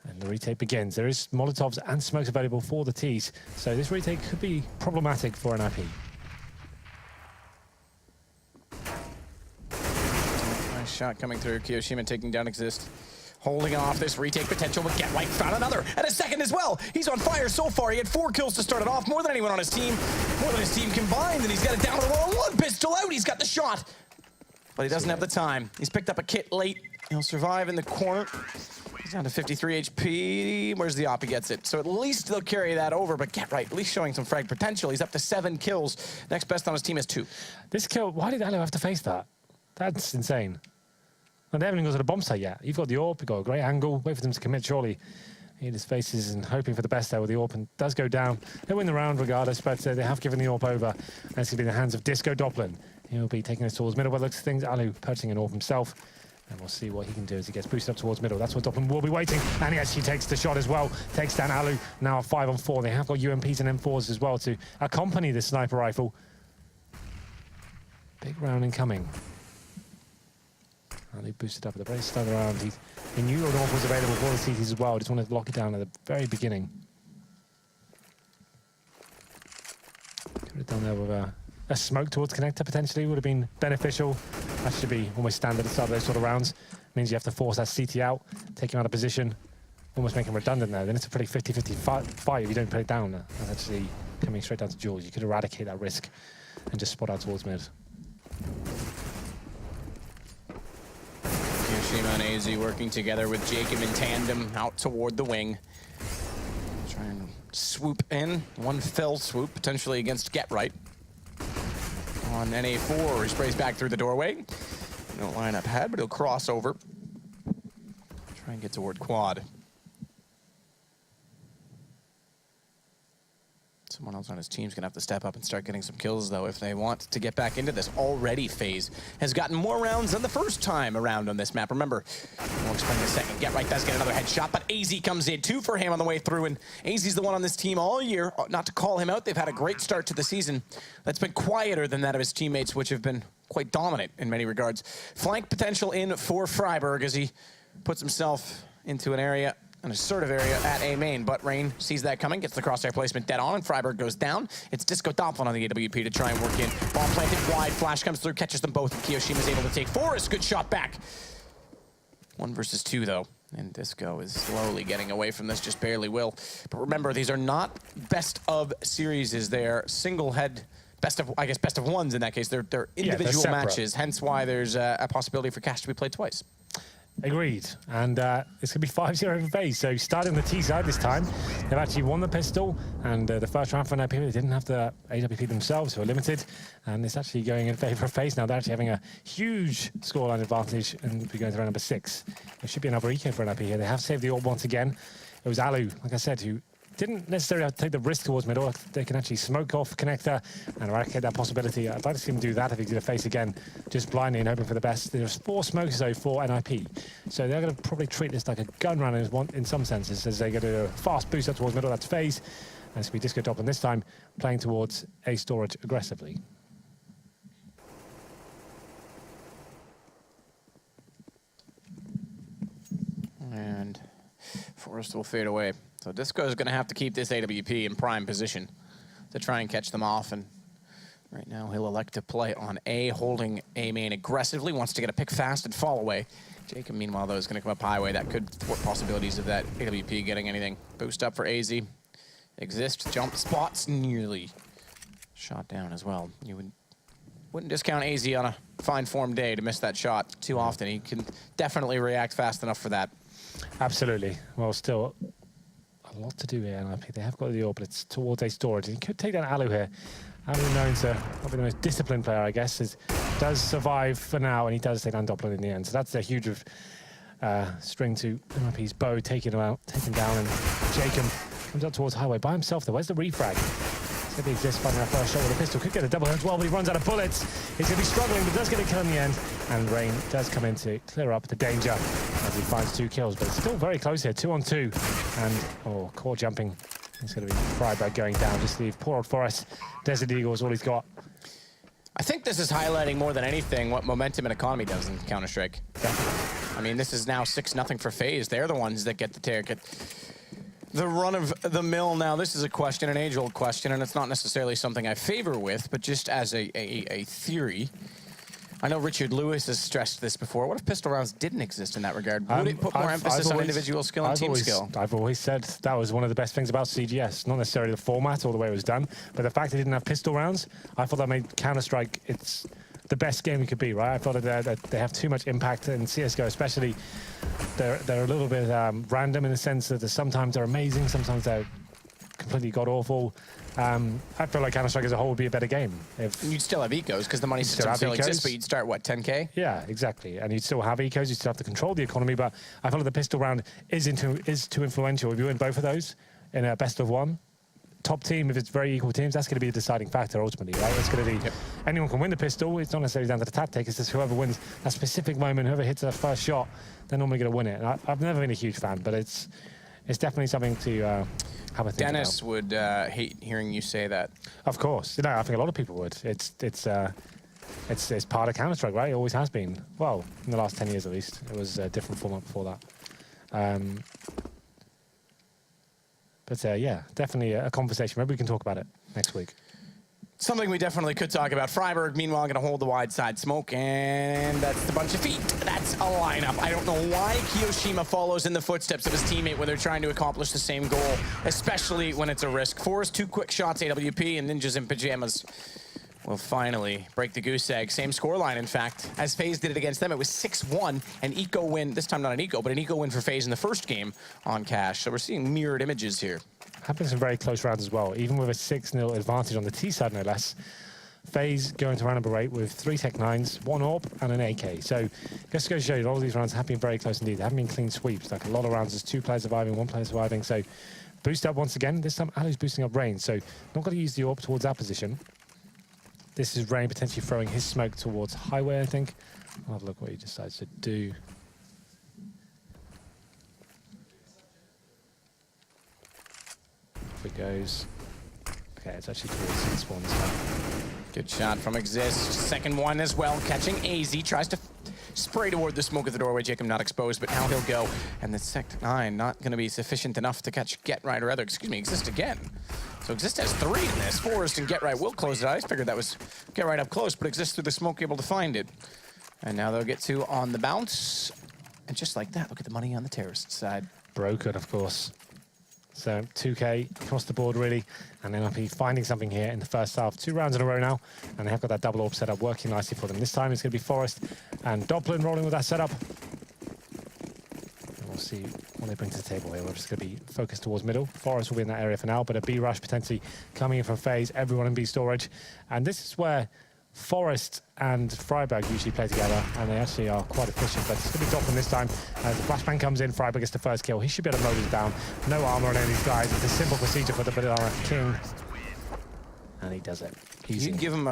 Speaker 5: And the retake begins. There is Molotovs and smokes available for the Ts. So this retake could be problematic for NiP.
Speaker 4: Nice shot coming through. Kiyoshima taking down Exist. Holding off this retake potential, but Get Right found another, and a second as well. He's on fire so far. He had 4 kills to start it off, more than anyone on his team, more than his team combined, and he's got it down to the wall. 1 pistol out, he's got the shot, but he doesn't have the time. He's picked up a kit late. He'll survive in the corner. He's down to 53 HP. Where's the op? He gets it. So at least they'll carry that over, but Get Right at least showing some frag potential. He's up to 7 kills. Next best on his team is 2.
Speaker 5: This kill, why did Alu have to face that? That's insane. And they haven't even got to the bomb site yet. You've got the AWP, you've got a great angle. Wait for them to commit, surely. He just faces and hoping for the best there with the AWP, and does go down. They win the round regardless, but they have given the AWP over. And it's going to be in the hands of Disco Doppelin. He'll be taking us towards middle, but looks things. Alu purchasing an AWP himself. And we'll see what he can do as he gets boosted up towards middle. That's what Doppelin will be waiting. And he actually takes the shot as well. Takes down Alu. Now 5-on-4. They have got UMPs and M4s as well to accompany the sniper rifle. Big round incoming. And he boosted up at the very start of the round. He knew an AWP was available for the CTs as well. Just wanted to lock it down at the very beginning. Could have done there with a smoke towards connector potentially. Would have been beneficial. That should be almost standard at the start of those sort of rounds. Means you have to force that CT out, take him out of position, almost make him redundant there. Then it's a pretty 50-50 fight if you don't put it down. That's actually coming straight down to Jules. You could eradicate that risk and just spot out towards mid.
Speaker 4: Kiyoshima and AZ working together with Jacob in tandem out toward the wing. Try and swoop in. One fell swoop, potentially against Get Right. On NA4, he sprays back through the doorway. No lineup ahead, but he'll cross over. Try and get toward quad. Someone else on his team's gonna have to step up and start getting some kills, though, if they want to get back into this. Already, FaZe has gotten more rounds than the first time around on this map. Remember, we'll explain in a second. Get Right does get another headshot, but AZ comes in. 2 for him on the way through, and AZ's the one on this team all year. Not to call him out, they've had a great start to the season. That's been quieter than that of his teammates, which have been quite dominant in many regards. Flank potential in for Freiburg as he puts himself into an area, an assertive area at A main, but Rain sees that coming, gets the crosshair placement dead on, and Freiburg goes down. It's Disco Doppelin on the AWP to try and work in. Ball planted wide, flash comes through, catches them both, and Kiyoshima's able to take Forrest. Good shot back. 1 versus 2, though, and Disco is slowly getting away from this, just barely will. But remember, these are not best of series, they're single head, best of ones in that case. They're individual matches, hence why there's a possibility for Cash to be played twice.
Speaker 5: Agreed. And it's going to be 5-0 for FaZe. So starting the T side this time, they've actually won the pistol. And the first round for NiP, they didn't have the AWP themselves, who are limited. And it's actually going in favor of FaZe now. They're actually having a huge scoreline advantage and we're going to round number 6. There should be another eco for NiP here. They have saved the orb once again. It was Alu, like I said, who didn't necessarily have to take the risk towards middle. They can actually smoke off connector and eradicate that possibility. I'd like to see him do that if he's going to face again, just blindly and hoping for the best. There's 4 smokers, though, for NiP. So they're going to probably treat this like a gun run in some senses, as they're going to do a fast boost up towards middle. That's FaZe. And it's going to be Disco Doppelin this time, playing towards A storage aggressively.
Speaker 4: And Forrest will fade away. So Disco is going to have to keep this AWP in prime position to try and catch them off. And right now he'll elect to play on A, holding A main aggressively, wants to get a pick fast and fall away. Jacob, meanwhile, though, is going to come up highway. That could thwart possibilities of that AWP getting anything. Boost up for AZ. Exist, jump spots, nearly shot down as well. You wouldn't discount AZ on a fine form day to miss that shot too often. He can definitely react fast enough for that.
Speaker 5: Absolutely. Well, still a lot to do here, NiP. They have got the orb, but it's towards A storage. And he could take down Alu here. Alu known to not be the most disciplined player, I guess, does survive for now, and he does take down Doppelin in the end. So that's a huge string to NiP's bow, taking him out, taken down, and Jacob comes up towards highway by himself, though. Where's the refrag? It's going to be Exist finding that first shot with a pistol. Could get a double as well, but he runs out of bullets. He's going to be struggling, but does get a kill in the end. And Rain does come in to clear up the danger as he finds 2 kills. But it's still very close here, 2 on 2. And, core jumping. It's going to be Freiburg going down. Just leave poor old Forrest. Desert Eagle is all he's got.
Speaker 4: I think this is highlighting more than anything what momentum and economy does in Counter-Strike. I mean, this is now 6-0 for FaZe. They're the ones that get the ticket. The run of the mill now, this is a question, an age-old question, and it's not necessarily something I favor with, but just as a theory. I know Richard Lewis has stressed this before. What if pistol rounds didn't exist in that regard? Would it put more emphasis on individual skill and team skill?
Speaker 5: I've always said that was one of the best things about CGS. Not necessarily the format or the way it was done, but the fact they didn't have pistol rounds, I thought that made Counter-Strike the best game it could be, right? I thought that they have too much impact in CSGO, especially. They're a little bit random in the sense that sometimes they're amazing, sometimes they're completely god-awful. I feel like Counter-Strike as a whole would be a better game.
Speaker 4: You'd still have ecos, because the money system still exists, but you'd start, what, 10K?
Speaker 5: Yeah, exactly. And you'd still have ecos, you'd still have to control the economy, but I feel like the pistol round is too influential. If you win both of those in a best of 1, top team, if it's very equal teams, that's going to be a deciding factor ultimately, right? It's going to be anyone can win the pistol. It's not necessarily down to the tactic. It's just whoever wins that specific moment, whoever hits that first shot, they're normally going to win it. And I've never been a huge fan, but it's definitely something to have a think
Speaker 4: Dennis
Speaker 5: about.
Speaker 4: would hate hearing you say that.
Speaker 5: Of course, I think a lot of people would. It's part of Counter-Strike, right? It always has been. Well, in the last 10 years at least, it was a different format before that. But yeah, definitely a conversation. Maybe we can talk about it next week.
Speaker 4: Something we definitely could talk about. Freiburg, meanwhile, going to hold the wide side smoke, and that's the bunch of feet. That's a lineup. I don't know why Kiyoshima follows in the footsteps of his teammate when they're trying to accomplish the same goal, especially when it's a risk. Forrest, 2 quick shots, AWP, and Ninjas in pajamas. will finally break the goose egg. Same scoreline, in fact, as FaZe did it against them. It was 6-1, an eco win, this time not an eco, but an eco win for FaZe in the first game on Cash. So we're seeing mirrored images here.
Speaker 5: Happened some very close rounds as well, even with a 6-0 advantage on the T side, no less. FaZe going to round number 8 with 3 Tech 9s, 1 AWP, and an AK. So just to go show you, all of these rounds have been very close indeed. They haven't been clean sweeps. Like a lot of rounds, there's 2 players surviving, 1 player surviving. So boost up once again. This time, Alu's boosting up Rain. So not going to use the AWP towards our position. This is Rain potentially throwing his smoke towards Highway, I think. I'll have a look what he decides to do. Off it goes. Okay, it's actually towards the spawn this time.
Speaker 4: Good shot from Exist. Second one as well, catching AZ. Tries to spray toward the smoke of the doorway. Jacob not exposed, but now he'll go. And the Sect 9 not going to be sufficient enough to catch Get Right, or rather, excuse me, Exist again. So Exist has 3 in this. Forest and Get Right will close it out. I figured that was Get Right up close, but Exist through the smoke able to find it. And now they'll get 2 on the bounce. And just like that, look at the money on the terrorist side.
Speaker 5: Broken, of course. So 2K across the board, really. And NiP finding something here in the first half. 2 rounds in a row now. And they have got that double AWP setup working nicely for them. This time it's going to be Forest and Doppelin rolling with that setup. And we'll see what they bring to the table here. We're just going to be focused towards middle. Forest will be in that area for now, but a B rush potentially coming in from FaZe. Everyone in B storage. And this is where Forest and Freiburg usually play together, and they actually are quite efficient, but it's going to be Doppelin this time. As the flashbang comes in, Freiburg gets the first kill. He should be able to mow this down. No armor on any of these guys. It's a simple procedure for the Banana King. And he does it. Easy.
Speaker 4: You give him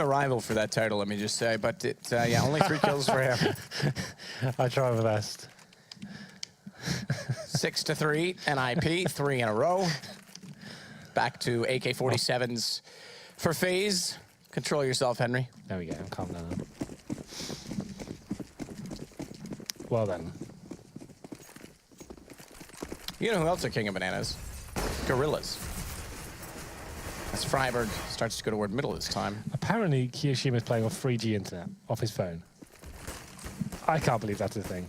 Speaker 4: a rival for that title, let me just say, but yeah, only 3 kills for him.
Speaker 5: I try my best.
Speaker 4: 6-3, NiP, 3 in a row. Back to AK-47s for FaZe. Control yourself, Henry.
Speaker 5: There we go, calm down. Well then.
Speaker 4: You know who else are king of bananas? Gorillas. As Freiburg starts to go toward middle this time.
Speaker 5: Apparently, Kiyoshima's playing off 3G internet, off his phone. I can't believe that's a thing.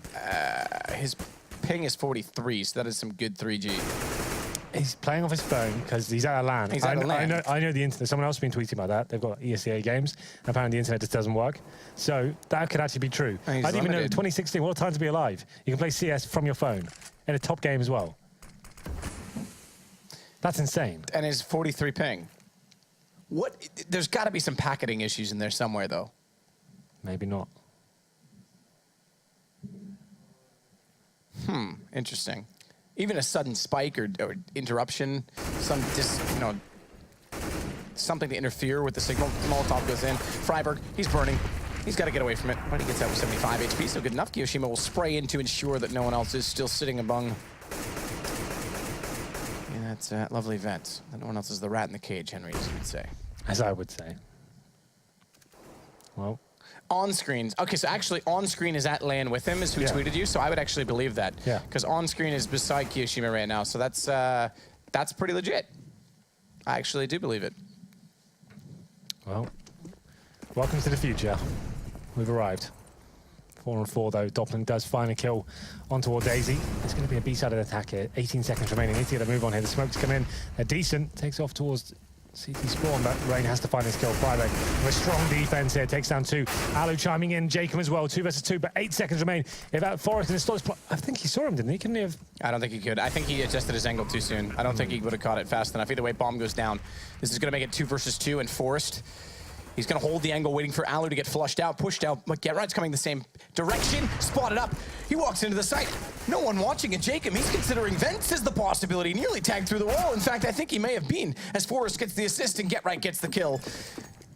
Speaker 4: His ping is 43, so that is some good 3G.
Speaker 5: He's playing off his phone because he's at a LAN.
Speaker 4: He's at a LAN.
Speaker 5: I know the internet. Someone else has been tweeting about that. They've got ESL games. Apparently, the internet just doesn't work. So that could actually be true. I didn't even know 2016. What a time to be alive! You can play CS from your phone in a top game as well. That's insane.
Speaker 4: And his 43 ping. What? There's got to be some packaging issues in there somewhere, though.
Speaker 5: Maybe not.
Speaker 4: Interesting. Even a sudden spike or interruption, something to interfere with the signal. Molotov goes in. Freiburg, he's burning. He's got to get away from it. But he gets out with 75 HP, so good enough. Kiyoshima will spray in to ensure that no one else is still sitting among in that lovely vent. That no one else is the rat in the cage, Henry, as you would say.
Speaker 5: As I would say. Well.
Speaker 4: On screens. Okay, so actually on screen is at LAN with him is who tweeted you, so I would actually believe that.
Speaker 5: Yeah.
Speaker 4: Because on screen is beside Kiyoshima right now, so that's pretty legit. I actually do believe it.
Speaker 5: Well, welcome to the future. We've arrived. 4-on-4 though. Doppelin does find a kill on towards AZ. It's going to be a B-sided attack here. 18 seconds remaining. Need to get a move on here. The smokes come in. They're decent. Takes off towards CT spawn, but Rain has to find his kill. Freiburg with a strong defense here, takes down 2. Alu chiming in, Jacob as well, 2 versus 2, but 8 seconds remain. If that Forest and his I think he saw him, didn't he? Couldn't he have?
Speaker 4: I don't think he could. I think he adjusted his angle too soon. I don't think he would have caught it fast enough. Either way, bomb goes down. This is going to make it 2 versus 2, and Forest, he's going to hold the angle, waiting for Alu to get flushed out, pushed out, but Get Right's coming the same direction, spotted up. He walks into the site. No one watching it. Jacob, he's considering vents as the possibility. Nearly tagged through the wall. In fact, I think he may have been, as Forrest gets the assist and Get Right gets the kill,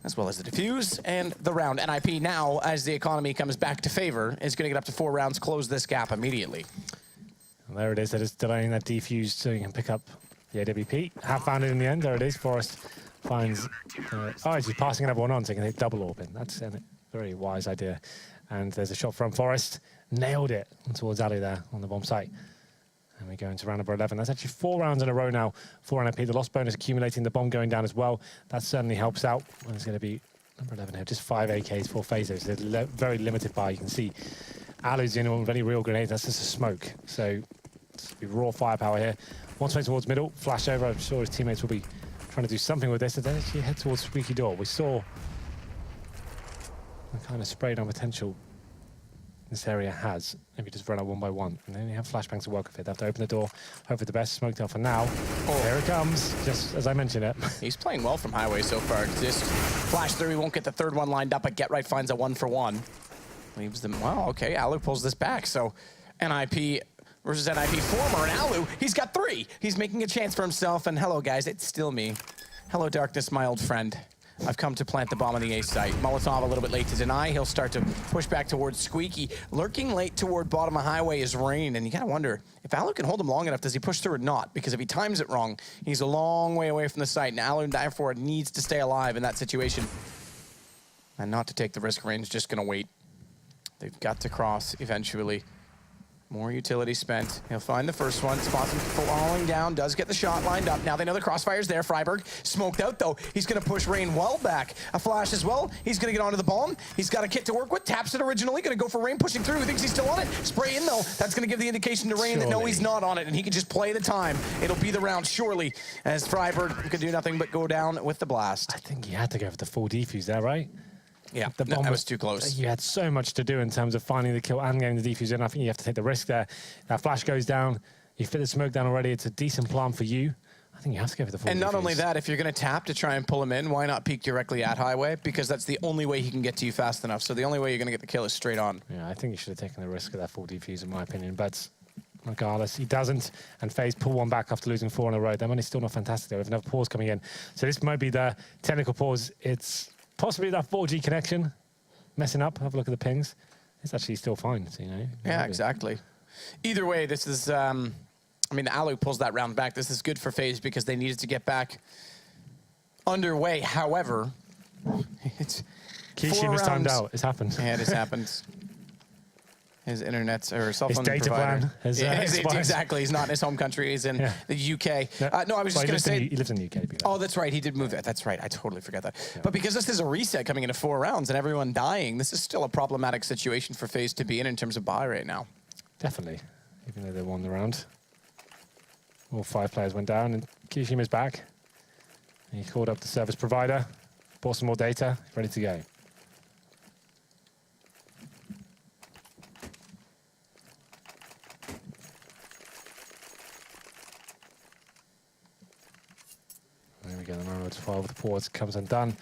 Speaker 4: as well as the defuse and the round. NiP now, as the economy comes back to favor, is going to get up to 4 rounds, close this gap immediately.
Speaker 5: And there it is. They're just delaying that defuse so you can pick up the AWP. Have found it in the end. There it is. Forrest finds... oh, he's passing another one on, so he can hit double AWP in. That's a very wise idea. And there's a shot from Forrest. Nailed it towards Ali there on the bomb site. And we go into round number 11. That's actually 4 rounds in a row now for NiP. The lost bonus accumulating, the bomb going down as well. That certainly helps out. And it's going to be number 11 here. Just 5 AKs for FaZe. It's a very limited buy. You can see Alu's the only one with any real grenades. That's just a smoke. So it's raw firepower here. One way towards middle. Flash over. I'm sure his teammates will be trying to do something with this, and then actually head towards Squeaky Door. We saw the kind of sprayed on potential this area has. Maybe just run out one by one, and then you have flashbangs to work with it. They have to open the door, hope for the best. Smoked out for now. Oh. Here it comes, just as I mentioned it.
Speaker 4: He's playing well from Highway so far. Just flash through, he won't get the third one lined up, but Get Right finds a 1-for-1. Leaves them, well, okay, Alu pulls this back, so NiP versus NiP former, and Alu, he's got 3. He's making a chance for himself, and hello guys, it's still me. Hello darkness, my old friend. I've come to plant the bomb on the A site. Molotov a little bit late to deny. He'll start to push back towards Squeaky. Lurking late toward bottom of Highway is Rain, and you gotta wonder, if Alu can hold him long enough, does he push through or not? Because if he times it wrong, he's a long way away from the site, and Alu therefore needs to stay alive in that situation. And not to take the risk, Rain's just gonna wait. They've got to cross eventually. More utility spent. He'll find the first one. Spots him falling down. Does get the shot lined up. Now they know the crossfire's there. Freiburg smoked out, though. He's going to push Rain well back. A flash as well. He's going to get onto the bomb. He's got a kit to work with. Taps it originally. Going to go for Rain pushing through. Thinks he's still on it. Spray in, though. That's going to give the indication to Rain that no, he's not on it, and he can just play the time. It'll be the round, surely, as Freiburg can do nothing but go down with the blast.
Speaker 5: I think he had to go for the full defuse there, right?
Speaker 4: Yeah,
Speaker 5: the bomb
Speaker 4: that was too close.
Speaker 5: You had so much to do in terms of finding the kill and getting the defuse in. I think you have to take the risk there. That flash goes down. You fit the smoke down already. It's a decent plan for you. I think you have to go for the full
Speaker 4: And not
Speaker 5: defuse.
Speaker 4: only that, if you're going to tap to try and pull him in, why not peek directly at Highway? Because that's the only way he can get to you fast enough. So the only way you're going to get the kill is straight on.
Speaker 5: Yeah, I think you should have taken the risk of that full defuse, in my opinion. But regardless, he doesn't. And FaZe pull one back after losing 4 in a row. Their money's still not fantastic, though. We have another pause coming in. So this might be the technical pause. It's possibly that 4G connection messing up. Have a look at the pings. It's actually still fine, so, you know.
Speaker 4: Yeah, exactly. Either way, this is, I mean, Alu pulls that round back. This is good for FaZe because they needed to get back underway. However, it's
Speaker 5: Kishima's timed out. It's happened.
Speaker 4: Yeah, it has happened. His internet's or cell phone
Speaker 5: data
Speaker 4: provider.
Speaker 5: plan has
Speaker 4: exactly. He's not in his home country. He's in the UK. No, I was just going to say...
Speaker 5: He lives in the UK.
Speaker 4: Oh, that's right. He did move that. That's right. I totally forgot that.
Speaker 5: Yeah.
Speaker 4: But because this is a reset coming into 4 rounds and everyone dying, this is still a problematic situation for FaZe to be in terms of buy right now.
Speaker 5: Definitely. Even though they won the round. All 5 players went down, and Kishima's back. And he called up the service provider, bought some more data, ready to go. There we go, the round 12 with the pause comes undone.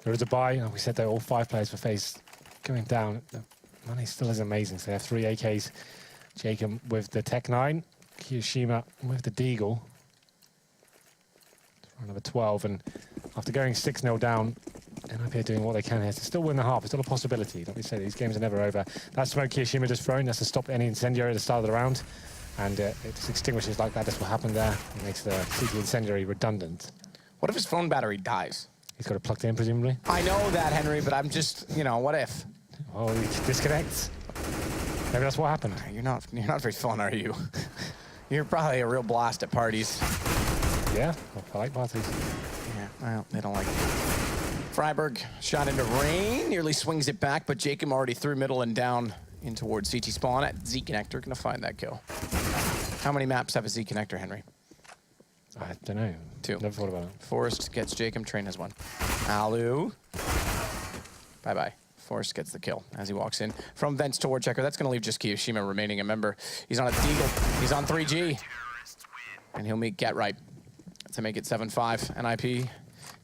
Speaker 5: There is a buy, and we said that all 5 players for FaZe going down. The money still is amazing, so they have 3 AKs. Jacob with the Tech 9, Kiyashima with the Deagle. Number 12, and after going 6-0 down, NiP are doing what they can here to still win the half. It's still a possibility. Like we say, these games are never over. That smoke Kiyashima just thrown, that's to stop any incendiary at the start of the round. And it just extinguishes like that. That's what happened there. It makes the CT incendiary redundant.
Speaker 4: What if his phone battery dies?
Speaker 5: He's got it plugged in, presumably.
Speaker 4: I know that, Henry, but I'm just, you know, what if?
Speaker 5: Oh, he disconnects. Maybe that's what happened.
Speaker 4: You're not very fun, are you? You're probably a real blast at parties.
Speaker 5: Yeah, well, I like parties.
Speaker 4: Yeah, well, they don't like it. Freiburg shot into Rain, nearly swings it back, but Jacob already through middle and down in towards CT spawn at Z connector. Gonna find that kill. How many maps have a Z connector, Henry?
Speaker 5: I don't know.
Speaker 4: 2.
Speaker 5: Never thought about it.
Speaker 4: Forrest gets Jacob, Train has 1. Alu. Bye-bye. Forrest gets the kill as he walks in from vents toward checker. That's going to leave just Kiyashima remaining. Remember, he's on a Deagle. He's on 3G. And he'll meet Get Right to make it 7-5. NiP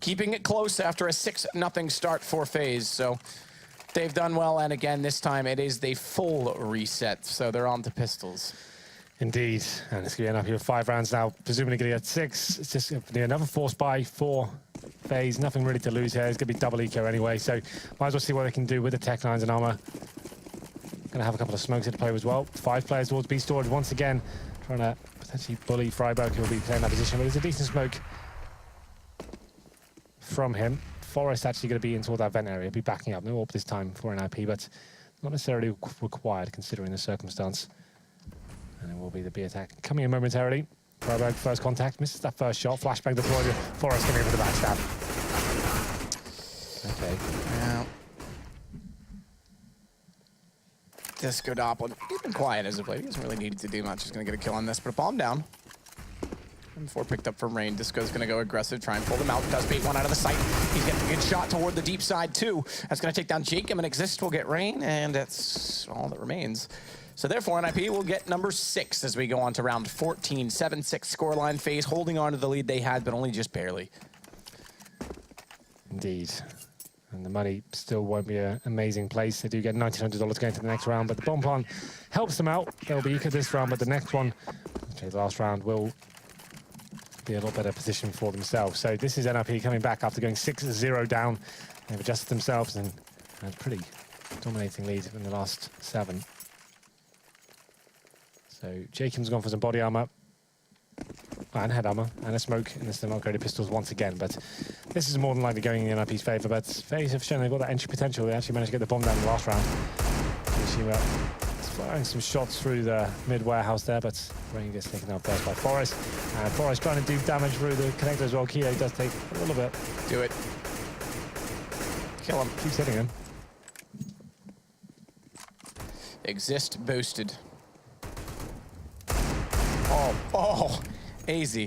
Speaker 4: keeping it close after a 6-0 start for FaZe. So they've done well. And again, this time it is the full reset. So they're on to pistols.
Speaker 5: Indeed, and it's going to end up here with 5 rounds now, presumably going to get 6. It's just another force buy for FaZe. Nothing really to lose here. It's going to be double eco anyway, so might as well see what they can do with the Tech 9s and armor. Going to have a couple of smokes to play as well. 5 players towards B storage once again, trying to potentially bully Freiburg, who will be playing that position, but there's a decent smoke from him. Forrest actually going to be in toward that vent area, be backing up. No AWP this time for NiP, but not necessarily required considering the circumstance. And it will be the B attack coming in momentarily. Freiburg first contact, misses that first shot. Flashbang deployed. Forrest coming in for the backstab. Okay.
Speaker 4: Now, Disco Doppler. He's been quiet as of late. He hasn't really needed to do much. He's going to get a kill on this, but a bomb down. M4 picked up from Rain. Disco's going to go aggressive, try and pull them out. Does bait one out of the sight. He's getting a good shot toward the deep side, too. That's going to take down Jacob, and Exist will get Rain, and that's all that remains. So therefore, NiP will get number 6 as we go on to round 14. 7-6 scoreline. FaZe holding on to the lead they had, but only just barely.
Speaker 5: Indeed. And the money still won't be an amazing place. They do get $1,900 going to the next round, but the bomb plan helps them out. They'll be equal this round, but the next one, okay, the last round, will be a lot better position for themselves. So this is NiP coming back after going 6-0 down. They've adjusted themselves and had a pretty dominating lead in the last 7. So Jacob's gone for some body armor and head armor and a smoke in the still not upgraded pistols once again, but this is more than likely going in NiP's favor. But FaZe have shown they've got that entry potential. They actually managed to get the bomb down in the last round. Firing some shots through the mid warehouse there, but Rain gets taken out first by Forest, and Forest trying to do damage through the connector as well. Kilo does take a little bit.
Speaker 4: Do it. Kill him.
Speaker 5: Keeps hitting him.
Speaker 4: Exist boosted. Oh, AZ.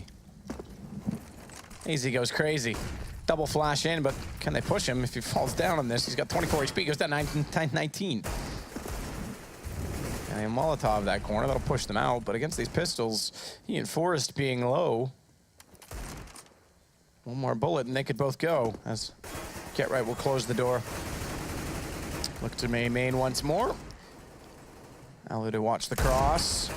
Speaker 4: AZ goes crazy. Double flash in, but can they push him if he falls down on this? He's got 24 HP, goes down 19. And Molotov that corner, that'll push them out, but against these pistols, he and Forrest being low, one more bullet and they could both go, as Get Right will close the door. Look to main once more. Alu to watch the cross.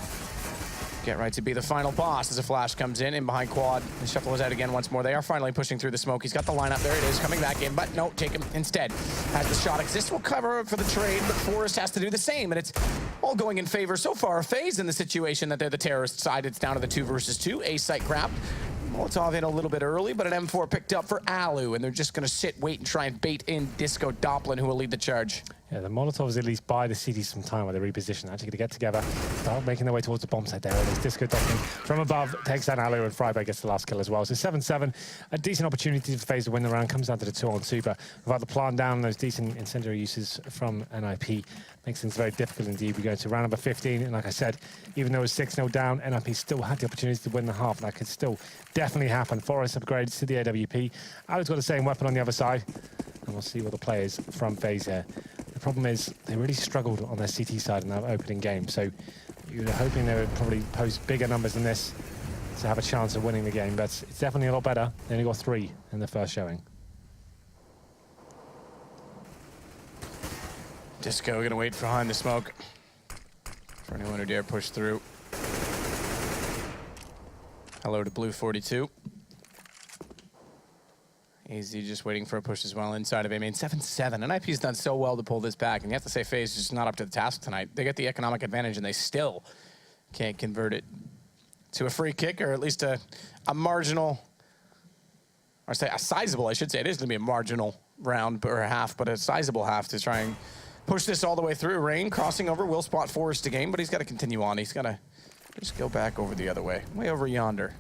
Speaker 4: Get Right to be the final boss as a flash comes in behind quad. And Shuffle is out again once more. They are finally pushing through the smoke. He's got the lineup. There it is, coming back in. But no, Jacob instead has the shot. Exist will cover for the trade, but Forrest has to do the same. And it's all going in favor so far of FaZe in the situation that they're the terrorist side. It's down to the 2 versus 2. A site grabbed. Molotov hit a little bit early, but an M4 picked up for Alu. And they're just going to sit, wait, and try and bait in Disco Doplin, who will lead the charge.
Speaker 5: Yeah, the Molotovs at least buy the city some time while they reposition. Actually going to get together, start making their way towards the bomb site. There it is. Disco Doplin from above takes down Alu, and Freiberg gets the last kill as well. So 7-7, a decent opportunity for FaZe to win the round. Comes down to the 2-on-2, but without the plant down, those decent incendiary uses from NiP makes things very difficult indeed. We go to round number 15, and like I said, even though it was 6-0 down, NiP still had the opportunity to win the half, and that could still definitely happen. Forrest upgrades to the AWP. Alu's got the same weapon on the other side, and we'll see what the players from FaZe here. The problem is they really struggled on their CT side in that opening game, so you're hoping they would probably post bigger numbers than this to have a chance of winning the game, but it's definitely a lot better. They only got 3 in the first showing.
Speaker 4: Disco gonna wait behind the smoke for anyone who dare push through. Hello to Blue 42. AZ just waiting for a push as well inside of A main. 7-7. NiP's done so well to pull this back, and you have to say FaZe is just not up to the task tonight. They get the economic advantage, and they still can't convert it to a free kick, or at least a marginal, or say a sizable, I should say. It is going to be a marginal round or a half, but a sizable half to try and push this all the way through. Rain crossing over will spot Forrest again, but he's got to continue on. He's got to just go back over the other way, way over yonder.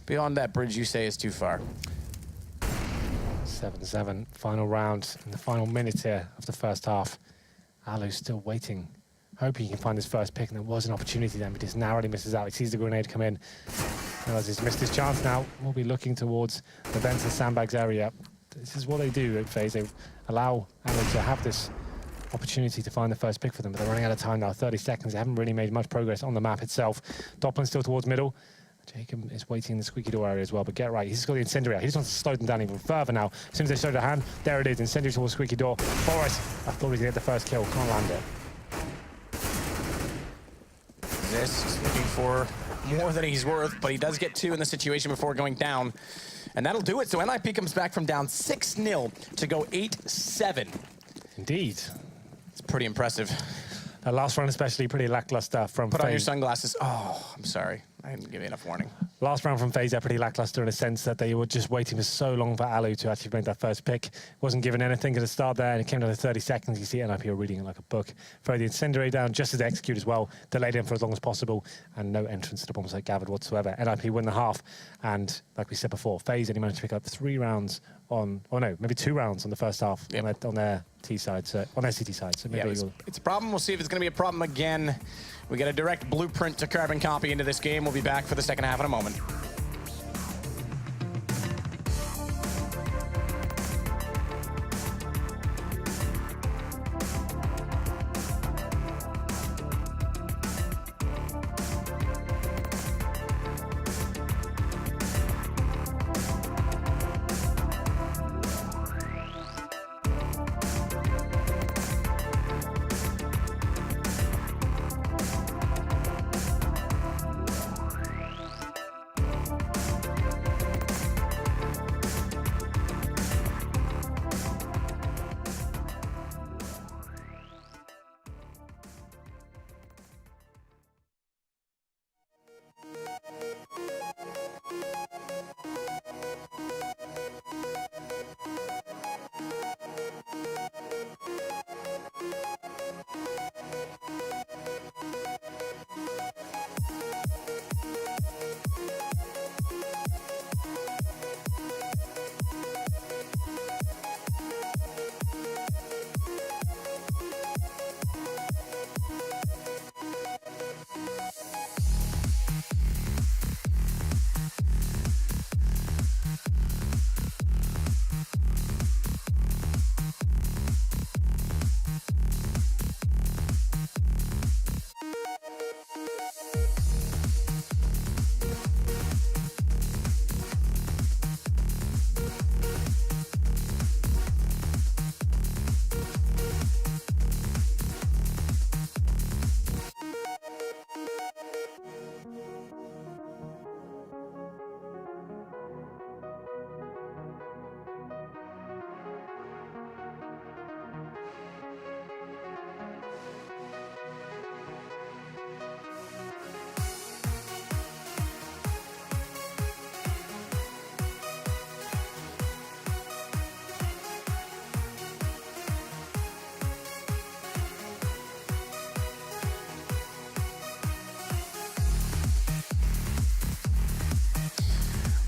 Speaker 4: Beyond that bridge you say is too far.
Speaker 5: 7-7, final round in the final minute here of the first half. Alu's still waiting, hoping he can find his first pick, and there was an opportunity then, but just narrowly misses out. He sees the grenade come in. Realizes he's missed his chance now. We'll be looking towards the vents and sandbags area. This is what they do at FaZe. They allow Alu to have this opportunity to find the first pick for them, but they're running out of time now. 30 seconds. They haven't really made much progress on the map itself. Doplin still towards middle. Jacob is waiting in the squeaky door area as well, but Get Right, he's got the incendiary. He just wants to slow them down even further now. As soon as they show their hand, there it is, incendiary towards squeaky door. Forrest, I thought he was going to get the first kill, can't land it.
Speaker 4: This is looking for more than he's worth, but he does get 2 in the situation before going down. And that'll do it. So NiP comes back from down 6-0 to go 8-7.
Speaker 5: Indeed.
Speaker 4: It's pretty impressive.
Speaker 5: Last round especially pretty lackluster from
Speaker 4: Put
Speaker 5: FaZe.
Speaker 4: on your sunglasses. Oh, I'm sorry. I didn't give you enough warning.
Speaker 5: Last round from FaZe are pretty lackluster in a sense that they were just waiting for so long for Alu to actually make that first pick. Wasn't given anything at the start there, and it came down to 30 seconds. You see NiP are reading it like a book. Throw the incendiary down just as they execute as well. Delayed in for as long as possible, and no entrance to the bomb site gathered whatsoever. NiP win the half, and like we said before, FaZe only managed to pick up 3 rounds on, or no, maybe 2 rounds on the first half on their T side, so on their CT side. So maybe
Speaker 4: it's a problem. We'll see if it's going to be a problem again. We get a direct blueprint to carbon copy into this game. We'll be back for the second half in a moment.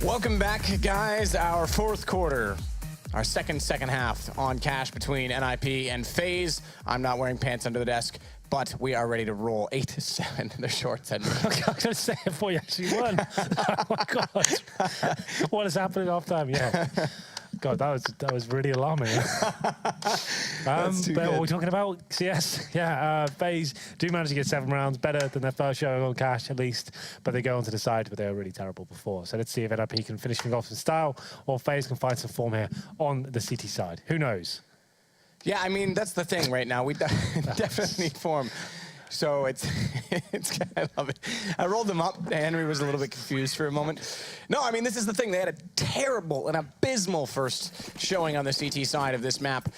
Speaker 4: Welcome back, guys. Our fourth quarter, our second half on Cash between NiP and FaZe. I'm not wearing pants under the desk, but we are ready to roll 8-7. They're short. I was
Speaker 5: going to say it before you actually won. Oh my God. What is happening off time? Yeah. God, that was really alarming. But what are we talking about? CS? Yeah, FaZe do manage to get 7 rounds, better than their first showing on Cash at least, but they go on to decide, but they were really terrible before. So let's see if NiP can finish things off in style, or FaZe can find some form here on the CT side. Who knows?
Speaker 4: Yeah, I mean, that's the thing right now. We definitely need form. So I love it. I rolled them up. Henry was a little bit confused for a moment. No, I mean, this is the thing. They had a terrible and abysmal first showing on the CT side of this map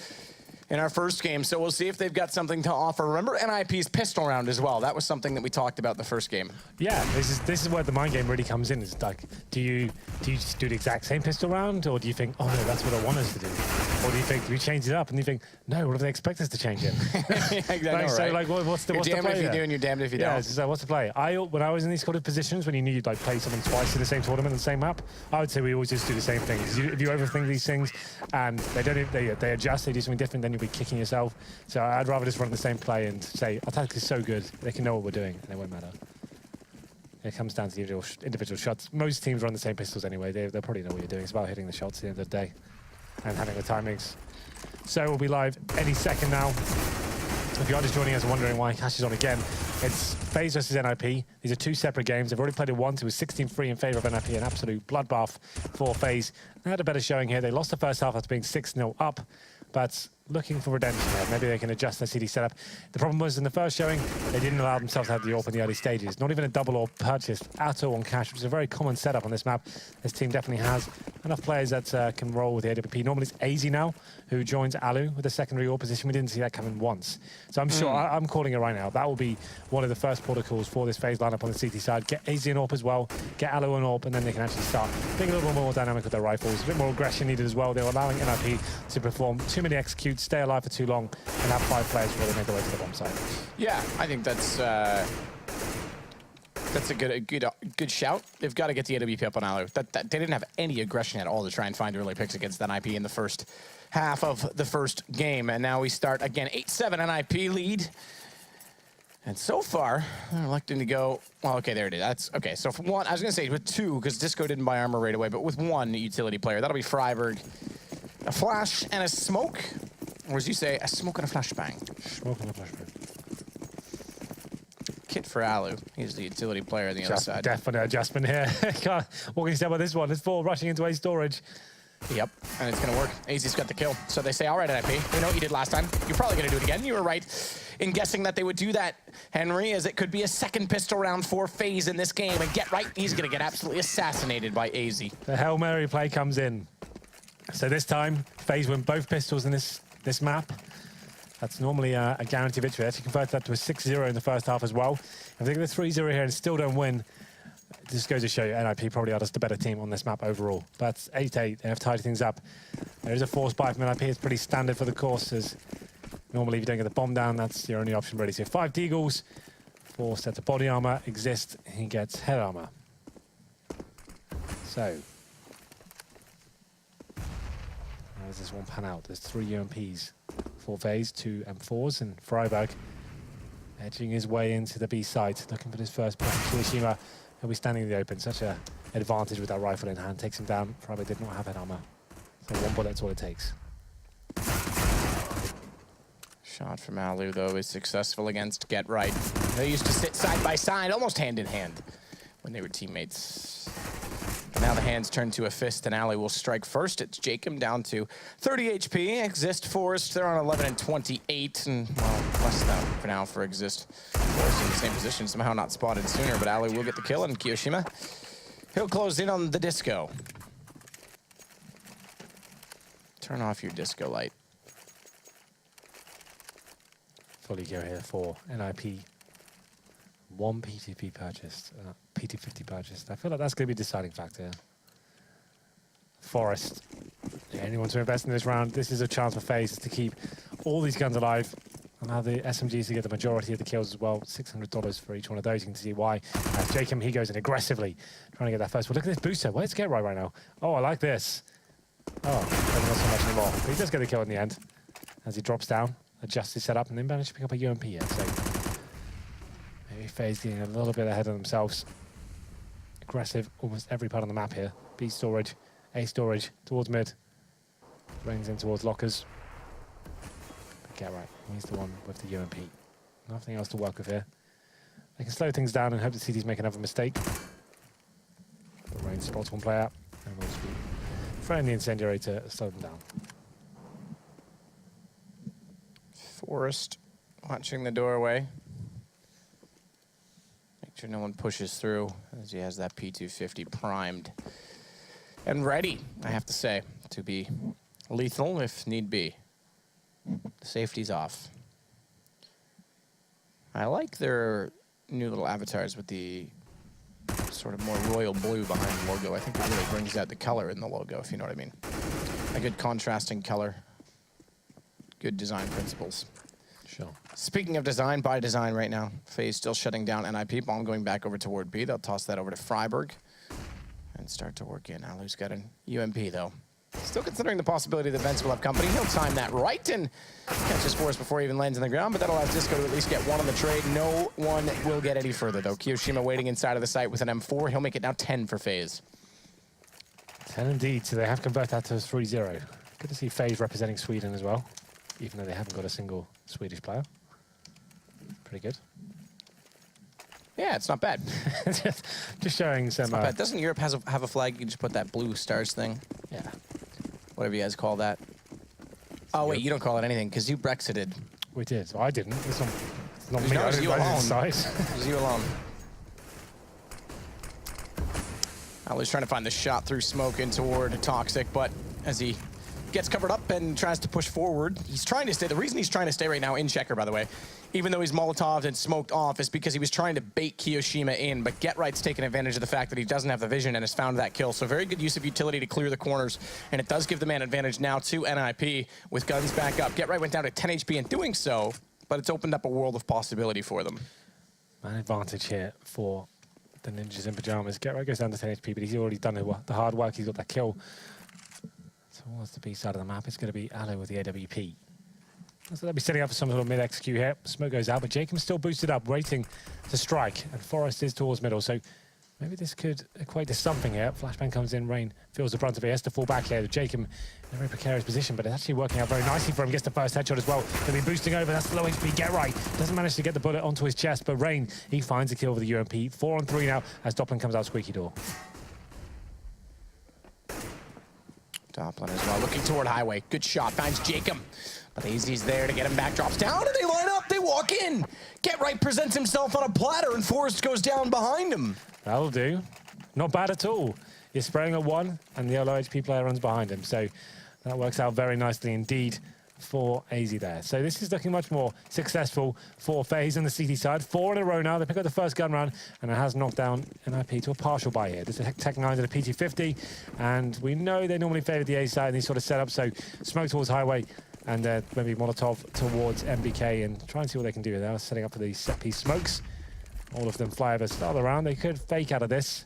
Speaker 4: in our first game. So we'll see if they've got something to offer. Remember NiP's pistol round as well. That was something that we talked about the first game.
Speaker 5: Yeah, this is where the mind game really comes in. It's like, do you just do the exact same pistol round, or do you think, oh no, that's what I want us to do? Or do you think, do we change it up? And you think, no, what if they expect us to change it? So like, what's the play?
Speaker 4: You're damned if you do and you're damned if you don't.
Speaker 5: So what's the play? When I was in these sort of positions, when you need to like play something twice in the same tournament, the same map, I would say we always just do the same thing. If you overthink these things and they adjust, they do something different, then you'll be kicking yourself. So I'd rather just run the same play and say, our tactic is so good, they can know what we're doing, and it won't matter. It comes down to the individual shots. Most teams run the same pistols anyway. They'll probably know what you're doing. It's about hitting the shots at the end of the day and having the timings. So we'll be live any second now. If you are just joining us and wondering why Cash is on again, it's FaZe versus NiP. These are 2 separate games. They've already played it once. It was 16-3 in favor of NiP, an absolute bloodbath for FaZe. They had a better showing here. They lost the first half after being 6-0 up, but looking for redemption there. Maybe they can adjust their CD setup. The problem was in the first showing, they didn't allow themselves to have the AWP in the early stages. Not even a double AWP purchased at all on Cash, which is a very common setup on this map. This team definitely has enough players that can roll with the AWP. Normally it's AZ now, who joins Alu with a secondary AWP position. We didn't see that coming once. So I'm sure, I'm calling it right now. That will be one of the first protocols for this FaZe lineup on the CT side. Get AZ an AWP as well, get Alu an AWP, and then they can actually start being a little bit more dynamic with their rifles. A bit more aggression needed as well. They're allowing NiP to perform too many executes, stay alive for too long, and have 5 players before they make their way to the bomb side.
Speaker 4: Yeah, I think that's a good shout. They've got to get the AWP up on Alu. They didn't have any aggression at all to try and find early picks against NiP in the first half of the first game. And now we start again, 8-7 NiP lead. And so far, they're electing to go, well, okay, there it is. That's okay. So for one, I was going to say with 2, because Disco didn't buy armor right away, but with 1 utility player, that'll be Freiberg. A flash and a smoke. Or as you say, a smoke and a flashbang.
Speaker 5: Smoke and a flashbang.
Speaker 4: Kit for Alu. He's the utility player on the other side.
Speaker 5: Definite adjustment here. What can you say about this one? It's 4 rushing into A storage.
Speaker 4: Yep, and it's going to work. AZ's got the kill. So they say, all right, NiP, we know what you did last time. You're probably going to do it again. You were right in guessing that they would do that, Henry, as it could be a second pistol round for FaZe in this game. And get right, he's going to get absolutely assassinated by AZ.
Speaker 5: The Hail Mary play comes in. So this time, FaZe win both pistols in this map. That's normally a guaranteed victory. They actually converted that to a 6-0 in the first half as well. If they get a 3-0 here and still don't win, this goes to show you NiP probably are just the better team on this map overall. But 8-8, they have tied things up. There is a force buy from NiP. It's pretty standard for the courses. Normally, if you don't get the bomb down, that's your only option really. So 5 deagles, 4 sets of body armor exist. He gets head armor. So how does this one pan out? There's 3 UMPs for FaZe, 2 M4s, and Freiberg edging his way into the B site, looking for his first point. Kirishima, he'll be standing in the open. Such an advantage with that rifle in hand. Takes him down. Freiberg did not have head armor. So 1 bullet's all it takes.
Speaker 4: Shot from Alu, though, is successful against Get Right. They used to sit side by side, almost hand in hand, when they were teammates. Now the hands turn to a fist, and Alu will strike first. It's Jacob down to 30 HP. Exist Forest, they're on 11 and 28, and well, less than for now for Exist. Forest in the same position, somehow not spotted sooner, but Alu will get the kill, and Kirishima, he'll close in on the disco. Turn off your disco light.
Speaker 5: Fully go here for NiP. 1 P2P purchased, P250 purchased. I feel like that's going to be a deciding factor. Forest. Yeah, anyone to invest in this round, this is a chance for FaZe to keep all these guns alive And now the SMGs to get the majority of the kills as well. $600 for each one of those. You can see why. As Jacob, he goes in aggressively, trying to get that first. Well, look at this booster. Where's Get right now? Oh, I like this. Oh, doesn't not so much anymore. But he does get the kill in the end. As he drops down, adjusts his setup, and then manages to pick up a UMP here. So maybe FaZe getting a little bit ahead of themselves. Aggressive almost every part on the map here. B storage, A storage, towards mid. Rings in towards lockers. Get right. He's the one with the UMP. Nothing else to work with here. They can slow things down and hope that CT's make another mistake. But Rain spots one player, and we'll just be throwing the incendiary to slow them down.
Speaker 4: Forrest watching the doorway. Make sure no one pushes through as he has that P250 primed and ready, I have to say, to be lethal if need be. The safety's off. I like their new little avatars with the sort of more royal blue behind the logo. I think it really brings out the color in the logo, if you know what I mean. A good contrasting color. Good design principles.
Speaker 5: Sure.
Speaker 4: Speaking of design, by design right now, FaZe still shutting down NiP. Bomb going back over toward B. They'll toss that over to Freiburg and start to work in. Alu's got an UMP, though. Still considering the possibility that Vents will have company. He'll time that right and catches Force before he even lands on the ground, but that allows Disco to at least get one on the trade. No one will get any further, though. Kiyoshima waiting inside of the site with an M4. He'll make it now 10 for FaZe.
Speaker 5: 10 indeed, so they have converted that to a 3-0. Good to see FaZe representing Sweden as well, even though they haven't got a single Swedish player. Pretty good.
Speaker 4: Yeah, it's not bad.
Speaker 5: Just showing some...
Speaker 4: It's not bad. Doesn't Europe have a flag? You can just put that blue stars thing.
Speaker 5: Yeah.
Speaker 4: Whatever you guys call that. Oh, wait, you don't call it anything because you Brexited.
Speaker 5: We did. Well, I didn't. It's not me.
Speaker 4: No, it was you alone.
Speaker 5: It
Speaker 4: was you alone. Ali's trying to find the shot through smoke in toward Toxic, but as he gets covered up and tries to push forward, he's trying to stay. The reason he's trying to stay right now in checker, by the way, even though he's Molotov'd and smoked off, is because he was trying to bait Kiyoshima in, but Get Right's taken advantage of the fact that he doesn't have the vision and has found that kill. So very good use of utility to clear the corners, and it does give the man advantage now to NiP with guns back up. Get Right went down to 10 HP in doing so, but it's opened up a world of possibility for them.
Speaker 5: Man advantage here for the ninjas in pajamas. Get Right goes down to 10 HP, but he's already done the hard work. He's got that kill. Towards the B side of the map, it's going to be Alu with the AWP. So they'll be setting up for some sort of mid-execute here. Smoke goes out, but Jacob's still boosted up, waiting to strike. And Forrest is towards middle, so maybe this could equate to something here. Flashbang comes in, Rain feels the brunt of it. He has to fall back here. Jacob in a very precarious position, but it's actually working out very nicely for him. Gets the first headshot as well. Going to be boosting over. That's the low HP. Get Right doesn't manage to get the bullet onto his chest, but Rain, he finds a kill with the UMP. 4 on 3 now as Doppelin comes out squeaky door.
Speaker 4: Doppelin as well, looking toward highway. Good shot, finds Jacob. But AZ's there to get him back, drops down, and they line up, they walk in. Get Right presents himself on a platter, and Forrest goes down behind him.
Speaker 5: That'll do. Not bad at all. He's spraying at 1, and the low HP player runs behind him. So that works out very nicely indeed for AZ there. So this is looking much more successful for FaZe on the CT side. 4 in a row now. They pick up the first gun round, and it has knocked down NiP to a partial buy here. This is Tech 9 to the PT50, and we know they normally favor the A side in these sort of setups, so smoke towards highway, and maybe Molotov towards MBK, and try and see what they can do. They're setting up for the set-piece smokes. All of them fly over start the round. They could fake out of this.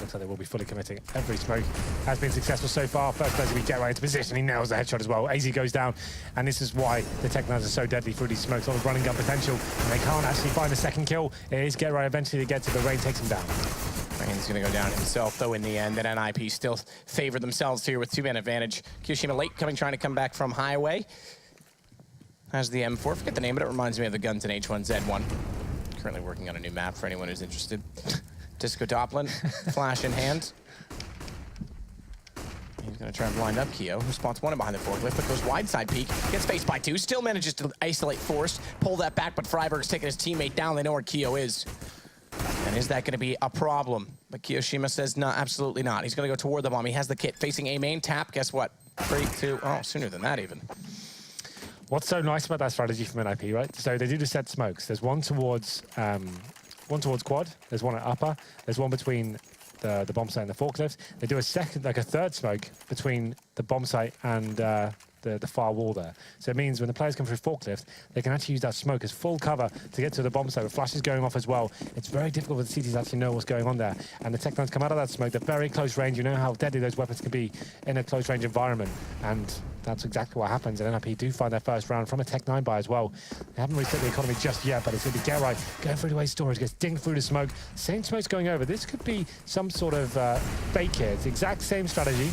Speaker 5: Looks like they will be fully committing. Every smoke has been successful so far. First person we Get Right into position. He nails the headshot as well. AZ goes down, and this is why the Tech-9s are so deadly through these smokes. A lot of running gun potential, and they can't actually find the second kill. It is Get Right eventually to get to, but Rain takes him down.
Speaker 4: Rain's going to go down himself, though, in the end, and NiP still favor themselves here with 2-man advantage. Kiyoshima late coming, trying to come back from highway. Has the M4. Forget the name, but it reminds me of the guns in H1Z1. Currently working on a new map for anyone who's interested. Disco Doppelin, flash in hand. He's going to try and blind up Keo, who spots one behind the forklift, but goes wide side peek, gets faced by 2, still manages to isolate Forrest, pull that back, but Freiburg's taking his teammate down. They know where Keo is. And is that going to be a problem? But Kiyoshima says, no, absolutely not. He's going to go toward the bomb. He has the kit facing A main, tap, guess what? 3, 2, oh, sooner than that even.
Speaker 5: What's so nice about that strategy from NiP, right? So they do the set smokes. There's one towards quad, there's one at upper, there's one between the bomb site and the forklift. They do a second, like a third smoke between the bomb site and the the far wall there. So it means when the players come through forklift, they can actually use that smoke as full cover to get to the bomb site with flashes going off as well. It's very difficult for the CTs to actually know what's going on there. And the Tech9s come out of that smoke. They're very close range. You know how deadly those weapons can be in a close range environment. And that's exactly what happens. And NiP do find their first round from a Tech9 buy as well. They haven't reset the economy just yet, but it's going to be GetRight going through the way storage, gets dinged through the smoke. Same smoke's going over. This could be some sort of fake here. It's the exact same strategy.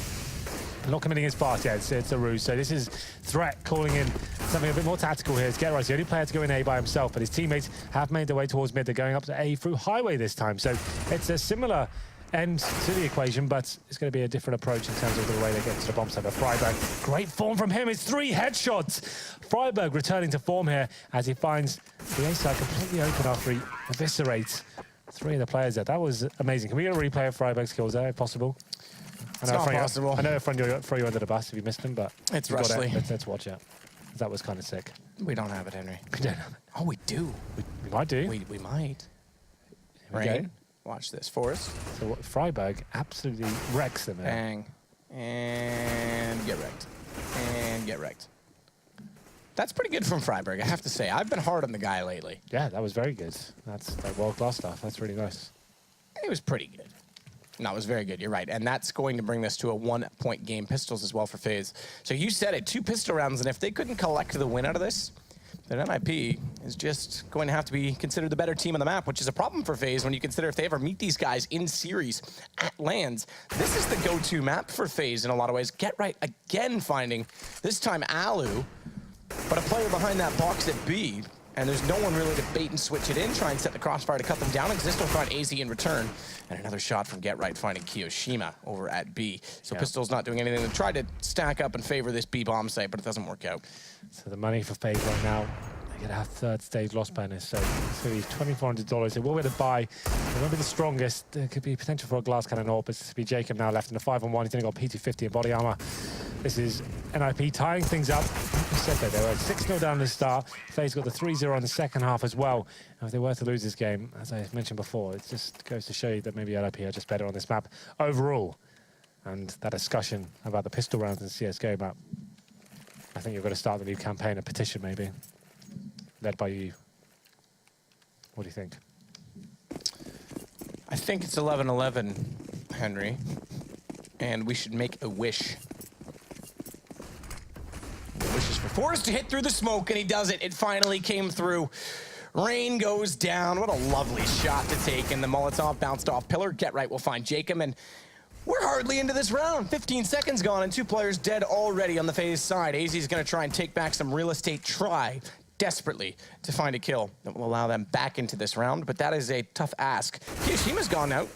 Speaker 5: Not committing as fast yet. It's a ruse. So this is Threat calling in something a bit more tactical here. It's GetRight's the only player to go in A by himself, but his teammates have made their way towards mid. They're going up to A through Highway this time. So it's a similar end to the equation, but it's going to be a different approach in terms of the way they get to the bomb site. But Freiberg, great form from him. It's 3 headshots. Freiberg returning to form here as he finds the A side completely open after he eviscerates 3 of the players there. That was amazing. Can we get a replay of Freiberg's kills there if possible?
Speaker 4: It's not possible.
Speaker 5: I know a friend will throw you under the bus if you missed him, but
Speaker 4: it's Rushley.
Speaker 5: Let's watch it. That was kind of sick.
Speaker 4: We don't have it, Henry.
Speaker 5: We don't have it.
Speaker 4: Oh, we do.
Speaker 5: We might do.
Speaker 4: We might.
Speaker 5: Rain.
Speaker 4: Watch this. Forrest.
Speaker 5: So Freiberg absolutely wrecks them.
Speaker 4: Bang. And get wrecked. And get wrecked. That's pretty good from Freiberg, I have to say. I've been hard on the guy lately.
Speaker 5: Yeah, that was very good. That's like world-class stuff. That's really nice.
Speaker 4: It was pretty good. No, it was very good. You're right. And that's going to bring this to a 1-point game. Pistols as well for FaZe. So you said it, 2 pistol rounds. And if they couldn't collect the win out of this, then NiP is just going to have to be considered the better team on the map, which is a problem for FaZe when you consider if they ever meet these guys in series at LANs. This is the go-to map for FaZe in a lot of ways. GetRight again finding, this time Alu, but a player behind that box at B. And there's no one really to bait and switch it in, try and set the crossfire to cut them down. Existo find AZ in return. And another shot from GetRight finding Kiyoshima over at B. So Pistol's not doing anything. They try to stack up and favor this B bomb site, but it doesn't work out.
Speaker 5: So the money for FaZe right now, they get our 3rd stage loss bonus. So it's going to be $2,400. They will be able to buy. They won't be the strongest. There could be potential for a glass cannon AWP. It's to be Jacob now left in the 5-on-1. He's only got P250 and body armor. This is NiP tying things up. Like I said that they were 6-0 down to the start. FaZe got the 3-0 in the second half as well. And if they were to lose this game, as I mentioned before, it just goes to show you that maybe NiP are just better on this map overall. And that discussion about the pistol rounds in the CSGO map, I think you're going to start the new campaign, a petition maybe, led by you. What do you think?
Speaker 4: I think it's 11-11, Henry. And we should make a wish. Wishes for Forrest to hit through the smoke, and he does it. It finally came through. Rain goes down. What a lovely shot to take, and the Molotov bounced off pillar. GetRight will find Jacob, and we're hardly into this round. 15 seconds gone, and 2 players dead already on the FaZe side. AZ is going to try and take back some real estate, try desperately to find a kill that will allow them back into this round, but that is a tough ask. Kiyoshima's gone out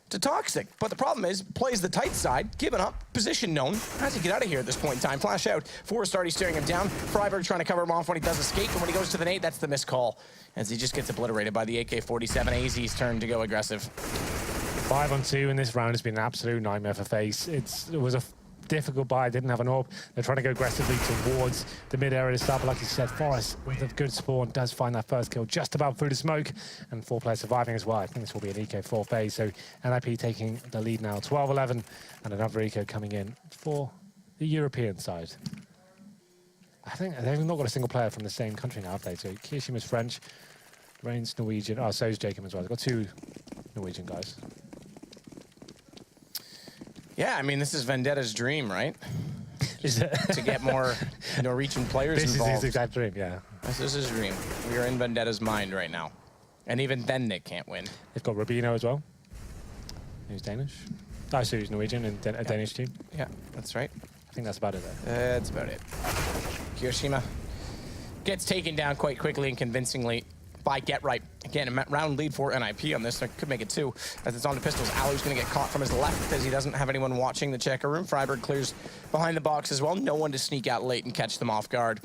Speaker 4: to Toxic, but the problem is, plays the tight side, giving up, position known. Has to get out of here at this point in time. Flash out, Forrest already staring him down. Freiberg trying to cover him off when he does escape, and when he goes to the nade, that's the missed call, as he just gets obliterated by the AK-47. AZ's turn to go aggressive.
Speaker 5: 5-on-2 in this round has been an absolute nightmare for FaZe. It was a difficult buy, didn't have an AWP. They're trying to go aggressively towards the mid area to start, but like you said, Forrest with a good spawn does find that first kill just about through the smoke, and 4 players surviving as well. I think this will be an EK4 FaZe, so NiP taking the lead now, 12-11, and another eco coming in for the European side. I think they've not got a single player from the same country now, have they? So Kiyoshima's French, Rain's Norwegian, oh, so is Jacob as well. They've got 2 Norwegian guys. Yeah,
Speaker 4: I mean, this is Vendetta's dream, right?
Speaker 5: Is it?
Speaker 4: To get more Norwegian players involved.
Speaker 5: This is his exact dream, yeah.
Speaker 4: This is his dream. We are in Vendetta's mind right now. And even then, they can't win.
Speaker 5: They've got Rubino as well. Who's Danish? Oh, so he's Norwegian and a Danish team.
Speaker 4: Yeah, that's right.
Speaker 5: I think that's about it, though.
Speaker 4: That's about it. Kiyoshima gets taken down quite quickly and convincingly by GetRight. Again, a round lead for NiP on this. I could make it 2. As it's on to Pistols, Alu's going to get caught from his left as he doesn't have anyone watching the checker room. Freiberg clears behind the box as well. No one to sneak out late and catch them off guard.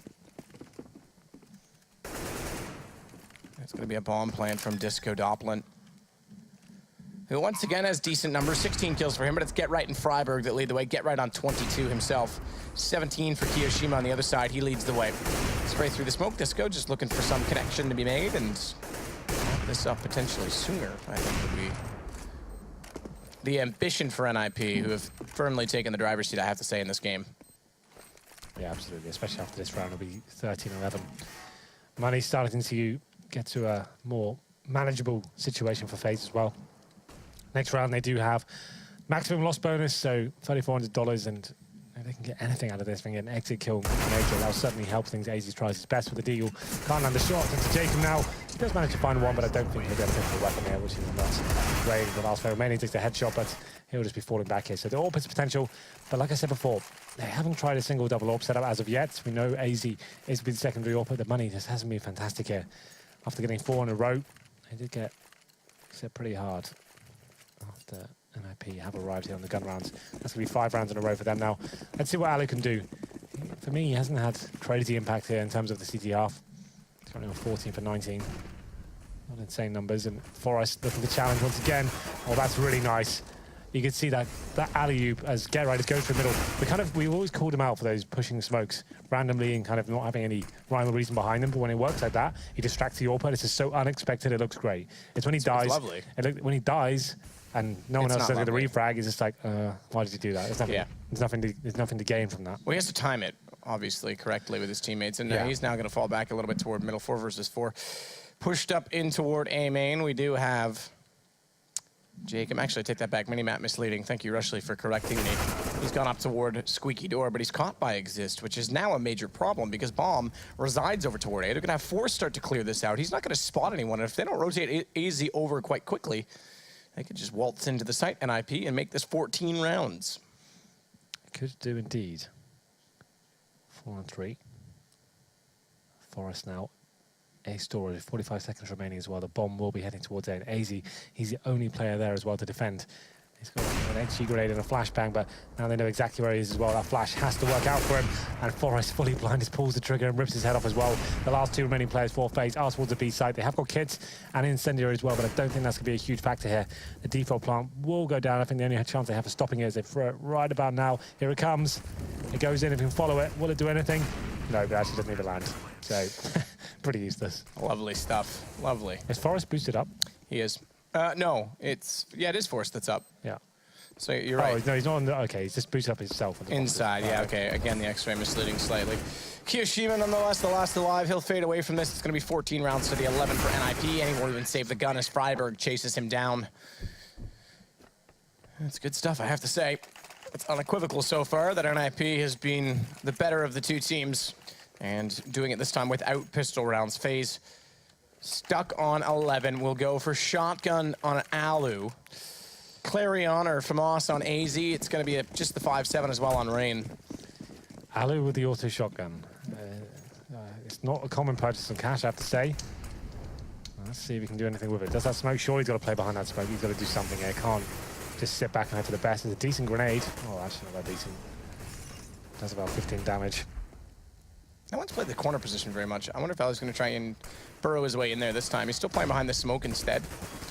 Speaker 4: It's going to be a bomb plant from Disco Doppelin, who once again has decent numbers. 16 kills for him, but it's GetRight and Freiberg that lead the way. GetRight on 22 himself. 17 for Kiyoshima on the other side. He leads the way. Spray through the smoke. Disco just looking for some connection to be made, and wrap this up potentially sooner, I think, would be the ambition for NiP, who have firmly taken the driver's seat, I have to say, in this game.
Speaker 5: Yeah, absolutely. Especially after this round, it'll be 13-11. Money's starting to get to a more manageable situation for FaZe as well. Next round, they do have maximum loss bonus, so $3,400, and if they can get anything out of this, they can get an exit kill major. That'll certainly help things. AZ tries his best with the deal. Can't land the shot into Jacob now. He does manage to find one, but I don't think he'll be able to pick the weapon here, which is not great. The last player remaining takes the headshot, but he'll just be falling back here. So the AWP has potential, but like I said before, they haven't tried a single double AWP setup as of yet. We know AZ is with secondary AWP, but the money just hasn't been fantastic here. After getting 4 in a row, they did get hit pretty hard after NiP have arrived here on the gun rounds. That's going to be 5 rounds in a row for them now. Let's see what Alu can do. For me, he hasn't had crazy impact here in terms of the CT half. He's currently on 14 for 19. Not insane numbers. And Forrest looking to challenge once again. Oh, that's really nice. You can see that alley-oop as Get Right goes for the middle. We always called him out for those pushing smokes randomly and kind of not having any rhyme or reason behind them. But when it works like that, he distracts the AWP. It's just so unexpected. It looks great. It's when he dies.
Speaker 4: Lovely.
Speaker 5: When he dies and no one else does the refrag, it's just like, why did you do that? There's nothing to gain from that.
Speaker 4: Well, he has to time it, obviously, correctly with his teammates. And he's now going to fall back a little bit toward middle 4 versus 4. Pushed up in toward A main. We do have Jacob. Actually, I take that back. Minimap misleading. Thank you, Rushley, for correcting me. He's gone up toward Squeaky Door, but he's caught by Exist, which is now a major problem because Bomb resides over toward A. They're going to have Force start to clear this out. He's not going to spot anyone. And if they don't rotate AZ over quite quickly, they could just waltz into the site, NiP, and make this 14 rounds.
Speaker 5: Could do indeed. 4-3. Forrest now. A storage, 45 seconds remaining as well. The bomb will be heading towards A. And AZ, he's the only player there as well to defend. He's got an XG grenade and a flashbang, but now they know exactly where he is as well. That flash has to work out for him. And Forrest, fully blinded, pulls the trigger and rips his head off as well. The last 2 remaining players for FaZe are towards the B side. They have got kits and incendiary as well, but I don't think that's going to be a huge factor here. The default plant will go down. I think the only chance they have of stopping it is they throw it right about now. Here it comes. It goes in. If you can follow it, will it do anything? No, but it actually doesn't even land. So, pretty useless.
Speaker 4: Lovely stuff. Lovely.
Speaker 5: Is Forrest boosted up?
Speaker 4: He is. No, it is Forrest that's up.
Speaker 5: Yeah.
Speaker 4: So you're right.
Speaker 5: Oh, no, he's not on the... Okay, he's just boosted up himself.
Speaker 4: Inside, yeah, okay. Again, the X-ray misleading slightly. Kiyoshima, nonetheless, the last alive. He'll fade away from this. It's going to be 14 rounds to the 11 for NiP, and he won't even save the gun as Freiberg chases him down. That's good stuff, I have to say. It's unequivocal so far that NiP has been the better of the 2 teams, and doing it this time without pistol rounds. FaZe stuck on 11. We'll go for shotgun on Alu. Clarion or Famas on AZ. It's going to be just the 5-7 as well on Rain.
Speaker 5: Alu with the auto shotgun. It's not a common purchase on cash, I have to say. Let's see if he can do anything with it. Does that smoke? Sure, he's got to play behind that smoke. He's got to do something here. Can't just sit back and hope for the best. It's a decent grenade. Oh, actually not that decent. Does about 15 damage.
Speaker 4: No one's played the corner position very much. I wonder if Alu's going to try and burrow his way in there this time. He's still playing behind the smoke instead.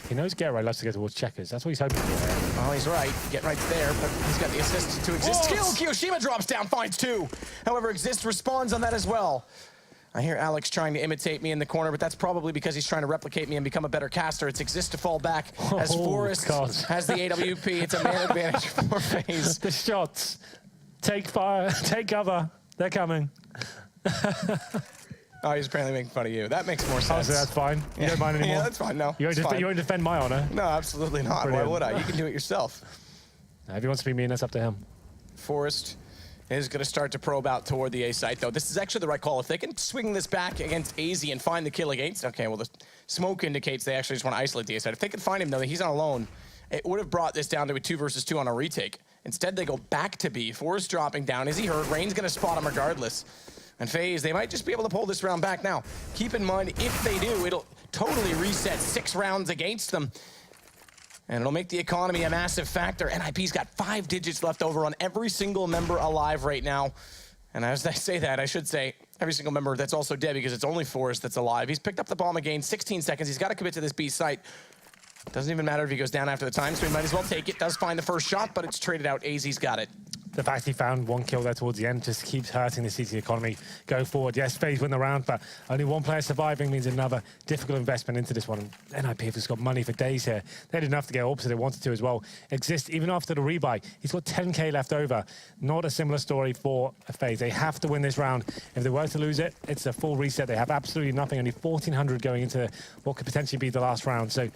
Speaker 5: He knows Get Right loves to go towards checkers. That's what he's hoping for.
Speaker 4: Oh, he's right. Get Right's there, but he's got the assist to Exist. Kill! Kiyoshima drops down, finds 2. However, Exist responds on that as well. I hear Alex trying to imitate me in the corner, but that's probably because he's trying to replicate me and become a better caster. It's Exist to fall back as Forrest has the AWP. It's a man advantage for FaZe.
Speaker 5: The shots. Take fire. Take cover. They're coming.
Speaker 4: Oh, he's apparently making fun of you. That makes more sense.
Speaker 5: Oh, so that's fine. You don't mind anymore?
Speaker 4: Yeah, that's fine. No,
Speaker 5: you won't defend my honor?
Speaker 4: No, absolutely not.
Speaker 5: Brilliant.
Speaker 4: Why would I? You can do it yourself.
Speaker 5: If he wants to be mean, that's up to him.
Speaker 4: Forrest is going to start to probe out toward the A site, though. This is actually the right call. If they can swing this back against AZ and find the kill against... Okay, well, the smoke indicates they actually just want to isolate the A site. If they can find him, though, he's on alone. It would have brought this down to a 2 versus 2 on a retake. Instead, they go back to B. Forrest dropping down. Is he hurt? Rain's going to spot him regardless. And FaZe, they might just be able to pull this round back now. Keep in mind, if they do, it'll totally reset 6 rounds against them. And it'll make the economy a massive factor. NiP's got 5 digits left over on every single member alive right now. And as I say that, I should say every single member that's also dead because it's only Forrest that's alive. He's picked up the bomb again, 16 seconds. He's got to commit to this B site. Doesn't even matter if he goes down after the time, so he might as well take it. Does find the first shot, but it's traded out. AZ's got it.
Speaker 5: the fact he found one kill there towards the end just keeps hurting the CT economy going forward. Yes, FaZe win the round, but only one player surviving means another difficult investment into this one. NiP has got money for days here. They had enough to get opposite they wanted to as well. Exist even after the rebuy. He's got 10k left over. Not a similar story for FaZe. They have to win this round. If they were to lose it, it's a full reset. They have absolutely nothing. Only 1,400 going into what could potentially be the last round. So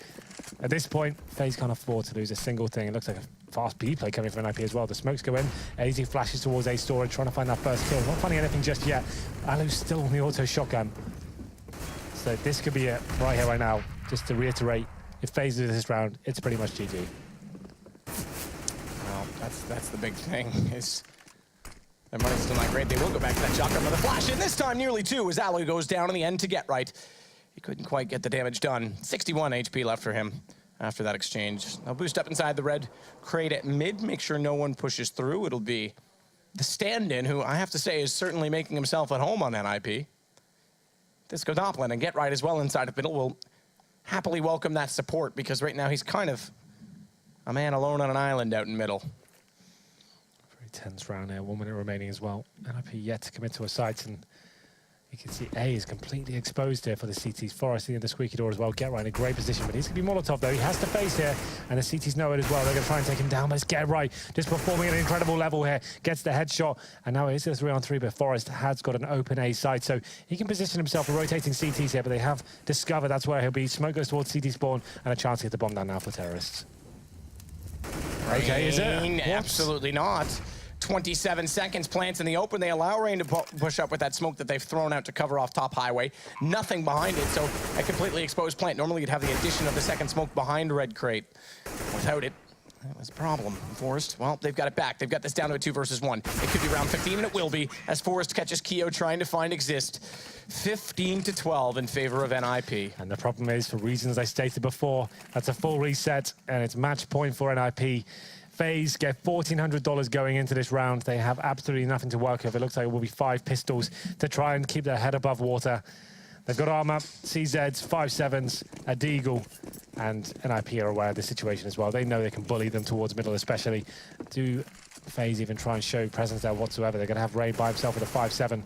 Speaker 5: at this point, FaZe can't afford to lose a single thing. It looks like a fast B play coming from NiP as well. The smokes go in. AZ flashes towards A storage, trying to find that first kill. Not finding anything just yet. Alu's still on the auto shotgun. So this could be it right here, right now. Just to reiterate, if FaZe loses this round, it's pretty much GG.
Speaker 4: Well, that's the big thing, is their money's still not great. They will go back to that shotgun with a flash, and this time nearly two as Alu goes down in the end to get right. He couldn't quite get the damage done. 61 HP left for him after that exchange. They'll boost up inside the red crate at mid, make sure no one pushes through. It'll be the stand-in, who I have to say is certainly making himself at home on NiP. Disco Doppelin and Get Right as well inside of middle will happily welcome that support, because right now he's kind of a man alone on an island out in middle.
Speaker 5: Very tense round here, 1 minute remaining as well. NiP yet to commit to a site, and you can see A is completely exposed here for the CTs. Forest in the squeaky door as well. Get Right in a great position, but he's going to be Molotov though. He has to face here, and the CTs know it as well. They're going to try and take him down, but it's Get Right just performing at an incredible level here. Gets the headshot, and now it is a 3-on-3, but Forest has got an open A site, so he can position himself for rotating CTs here, but they have discovered that's where he'll be. Smoke goes towards CT spawn, and a chance to get the bomb down now for terrorists. Okay, is it?
Speaker 4: Absolutely not. 27 seconds, plants in the open. They allow Rain to push up with that smoke that they've thrown out to cover off top highway. Nothing behind it, so a completely exposed plant. Normally you'd have the addition of the second smoke behind red crate. Without it, that was a problem. Forest, well, they've got it back. They've got this down to a 2 versus 1. It could be round 15, and it will be, as Forest catches Keo trying to find Exist. 15-12 in favor of NiP.
Speaker 5: And the problem is, for reasons I stated before, that's a full reset, and it's match point for NiP. FaZe get $1,400 going into this round. They have absolutely nothing to work with. It looks like it will be 5 pistols to try and keep their head above water. They've got armor, CZs, 5.7s, a Deagle, and NiP are aware of the situation as well. They know they can bully them towards middle especially. Do FaZe even try and show presence there whatsoever? They're going to have Ray by himself with a 5.7.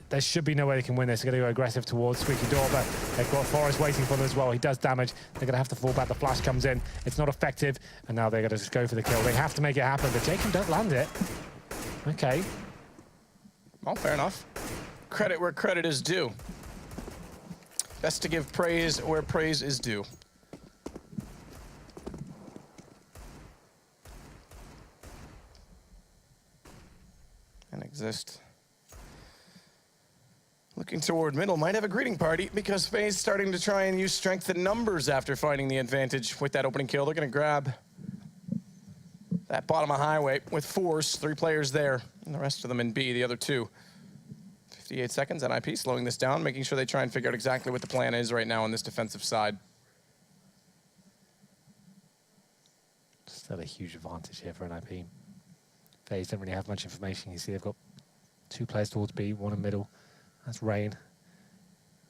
Speaker 5: There should be no way they can win this. They're going to go aggressive towards Squeaky Door, but they've got Forest waiting for them as well. He does damage. They're going to have to fall back. The flash comes in. It's not effective, and now they're going to just go for the kill. They have to make it happen, but Jacob does land it. Okay.
Speaker 4: Well, fair enough. Credit where credit is due. Best to give praise where praise is due. And Exist. Looking toward middle, might have a greeting party, because FaZe starting to try and use strength in numbers after finding the advantage with that opening kill. They're going to grab that bottom of highway with force. 3 players there, and the rest of them in B, the other 2. 58 seconds, NiP slowing this down, making sure they try and figure out exactly what the plan is right now on this defensive side.
Speaker 5: Still a huge advantage here for NiP. FaZe don't really have much information. You see they've got 2 players towards B, 1 in middle. That's Rain.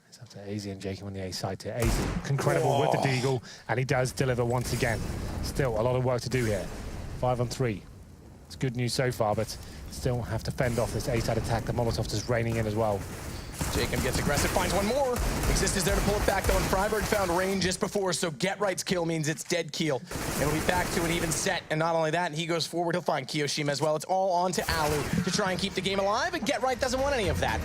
Speaker 5: It's up to AZ and Jacob on the A side here. AZ, incredible with the Deagle, and he does deliver once again. Still a lot of work to do here. 5-on-3. It's good news so far, but still have to fend off this A-side attack. The Molotov just raining in as well.
Speaker 4: Jacob gets aggressive, finds one more. Exist is there to pull it back though, and Freiburg found Rain just before, so Get Right's kill means it's dead Keel. It'll be back to an even set, and not only that, he goes forward, he'll find Kiyoshima as well. It's all on to Alu to try and keep the game alive, and Get Right doesn't want any of that.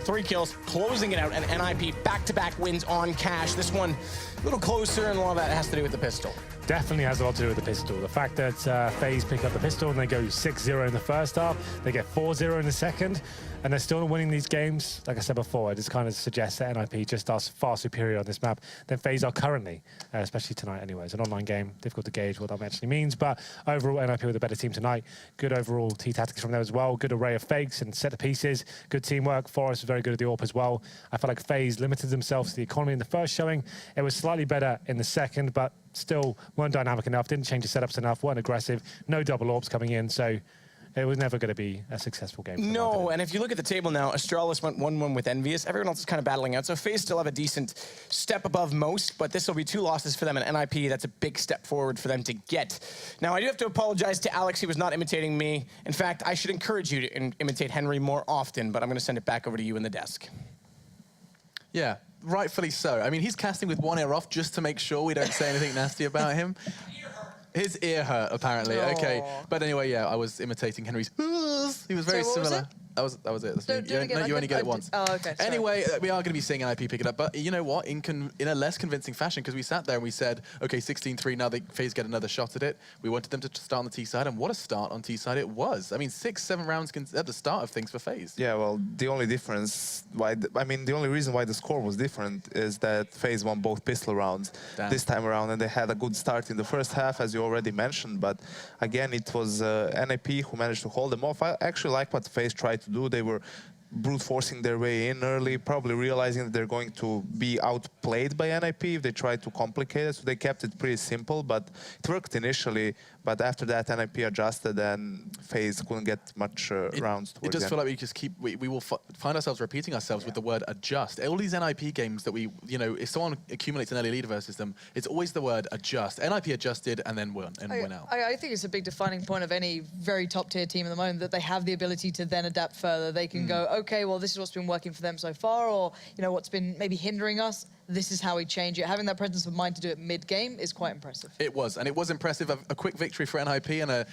Speaker 4: 3 kills, closing it out, and NiP back-to-back wins on cash. This one a little closer, and a lot of that has to do with the pistol.
Speaker 5: Definitely has a lot to do with the pistol. The fact that FaZe pick up the pistol and they go 6-0 in the first half, they get 4-0 in the second, and they're still winning these games. Like I said before, it just kind of suggests that NiP just are far superior on this map than FaZe are currently, especially tonight anyway. It's an online game, difficult to gauge what that actually means, but overall NiP were the better team tonight. Good overall T-tactics from them as well. Good array of fakes and set of pieces. Good teamwork. Forest was very good at the AWP as well. I felt like FaZe limited themselves to the economy in the first showing. It was slightly better in the second, but still weren't dynamic enough, didn't change the setups enough, weren't aggressive, no double AWPs coming in, so it was never going to be a successful game. For them,
Speaker 4: No, and if you look at the table now, Astralis went 1-1 with Envious. Everyone else is kind of battling out. So FaZe still have a decent step above most, but this will be 2 losses for them, and NiP, that's a big step forward for them to get. Now, I do have to apologize to Alex. He was not imitating me. In fact, I should encourage you to imitate Henry more often, but I'm going to send it back over to you in the desk.
Speaker 1: Yeah, rightfully so. I mean, he's casting with one ear off just to make sure we don't say anything nasty about him. His ear hurt, apparently.
Speaker 3: Aww.
Speaker 1: Okay. But anyway, yeah, I was imitating Henry's. He was very similar. That was it. That's you only get it once.
Speaker 3: Oh, okay. Sorry.
Speaker 1: Anyway, we are going to be seeing NiP pick it up. But you know what? In a less convincing fashion, because we sat there and we said, okay, 16-3, now FaZe get another shot at it. We wanted them to start on the T side, and what a start on T side it was. I mean, 6-7 rounds at the start of things for FaZe.
Speaker 2: Yeah, well, the only difference, the only reason why the score was different is that FaZe won both pistol rounds this time around, and they had a good start in the first half, as you already mentioned. But again, it was NiP who managed to hold them off. I actually like what FaZe tried to do. They were brute forcing their way in early, probably realizing that they're going to be outplayed by NiP if they try to complicate it. So they kept it pretty simple, but it worked initially. But after that, NiP adjusted and FaZe couldn't get much rounds towards
Speaker 1: It does feel like we just we will find ourselves repeating ourselves with the word adjust. All these NiP games that if someone accumulates an early lead versus them, it's always the word adjust. NiP adjusted and then win out.
Speaker 3: I think it's a big defining point of any very top tier team at the moment that they have the ability to then adapt further. They can go, okay, well, this is what's been working for them so far, or what's been maybe hindering us. This is how we change it. Having that presence of mind to do it mid-game is quite impressive.
Speaker 1: It was, and it was impressive. A quick victory for NiP and a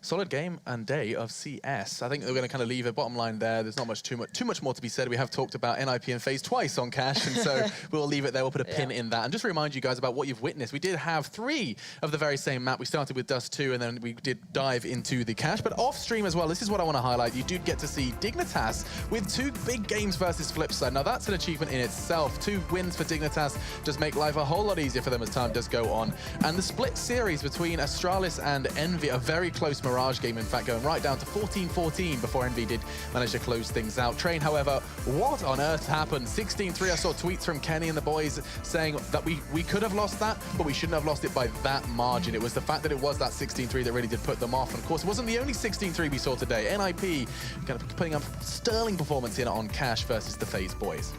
Speaker 1: solid game and day of CS. I think we're going to kind of leave a bottom line there. There's not too much more to be said. We have talked about NiP and FaZe twice on Cash, and so we'll leave it there. We'll put a pin in that. And just to remind you guys about what you've witnessed, we did have 3 of the very same map. We started with Dust 2, and then we did dive into the Cash. But off stream as well, this is what I want to highlight. You did get to see Dignitas with 2 big games versus Flipside. Now that's an achievement in itself. 2 wins for Dignitas just make life a whole lot easier for them as time does go on. And the split series between Astralis and Envy, a very close Mirage game, in fact, going right down to 14-14 before Envy did manage to close things out. Train, however, what on earth happened? 16-3, I saw tweets from Kenny and the boys saying that we could have lost that, but we shouldn't have lost it by that margin. It was the fact that it was that 16-3 that really did put them off. And of course, it wasn't the only 16-3 we saw today. NiP kind of putting up sterling performance here on Cash versus the FaZe boys.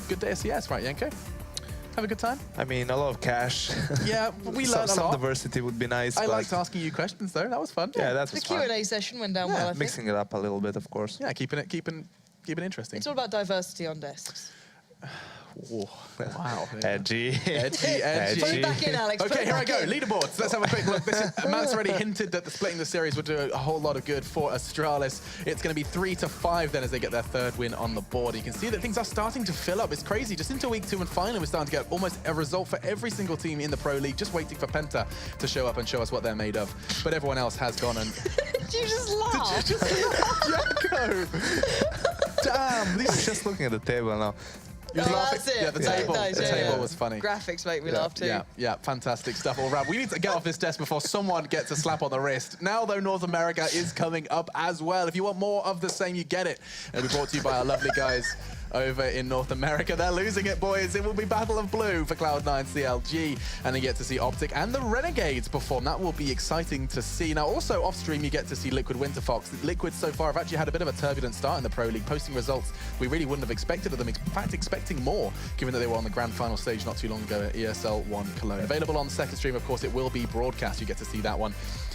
Speaker 1: Good day of CS, right, Yenko? Have a good time?
Speaker 2: I mean, a lot of Cash.
Speaker 1: Yeah, we learned a lot.
Speaker 2: Some diversity would be nice.
Speaker 1: I liked asking you questions, though. That was fun.
Speaker 2: Yeah, that was fun.
Speaker 3: The Q&A session went down well, I think.
Speaker 2: Mixing it up a little bit, of course.
Speaker 1: Yeah, keeping it interesting.
Speaker 3: It's all about diversity on desks.
Speaker 1: Oh, wow.
Speaker 2: Edgy.
Speaker 1: Edgy.
Speaker 3: Put it back in, Alex.
Speaker 1: Okay, here I go. Leaderboards. Let's have a quick look. Matt's already hinted that splitting the series would do a whole lot of good for Astralis. It's going to be 3-5 then as they get their 3rd win on the board. You can see that things are starting to fill up. It's crazy. Just into week 2 and finally we're starting to get almost a result for every single team in the Pro League, just waiting for Penta to show up and show us what they're made of. But everyone else has gone and...
Speaker 3: You just laughed.
Speaker 2: Damn, I'm just looking at the table now.
Speaker 3: That's it.
Speaker 1: Yeah, the table was funny.
Speaker 3: Graphics make me laugh too.
Speaker 1: Yeah, fantastic stuff all around. We need to get off this desk before someone gets a slap on the wrist. Now, though, North America is coming up as well. If you want more of the same, you get it. It'll be brought to you by our lovely guys over in North America. They're losing it, boys. It will be Battle of Blue for Cloud9 CLG, and you get to see Optic and the Renegades perform. That will be exciting to see. Now, also off-stream, you get to see Liquid Winterfox. Liquid so far have actually had a bit of a turbulent start in the Pro League, posting results we really wouldn't have expected of them. In fact, expecting more, given that they were on the grand final stage not too long ago at ESL 1 Cologne. Available on the second stream, of course, it will be broadcast. You get to see that one.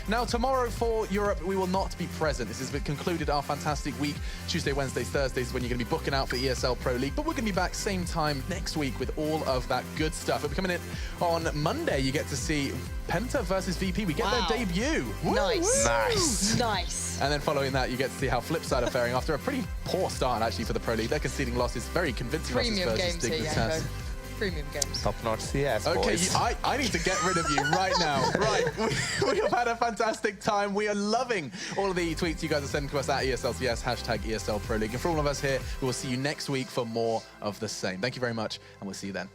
Speaker 1: Now, tomorrow for Europe, we will not be present. This has concluded our fantastic week. Tuesday, Wednesdays, Thursdays is when you're going to be booking out for ESL Pro League. But we're going to be back same time next week with all of that good stuff. We'll be coming in on Monday. You get to see Penta versus VP. We get their debut.
Speaker 3: Nice.
Speaker 2: Nice.
Speaker 3: Nice.
Speaker 1: And then following that, you get to see how Flipside are faring after a pretty poor start, actually, for the Pro League. They're conceding losses, very convincing
Speaker 3: Premium
Speaker 1: losses versus
Speaker 3: games here,
Speaker 1: Dignitas.
Speaker 3: Premium games.
Speaker 2: Top-notch CS,
Speaker 1: Okay,
Speaker 2: boys.
Speaker 1: I need to get rid of you right now. Right, we have had a fantastic time. We are loving all of the tweets you guys are sending to us at ESLCS, hashtag ESL Pro League. And for all of us here, we will see you next week for more of the same. Thank you very much, and we'll see you then.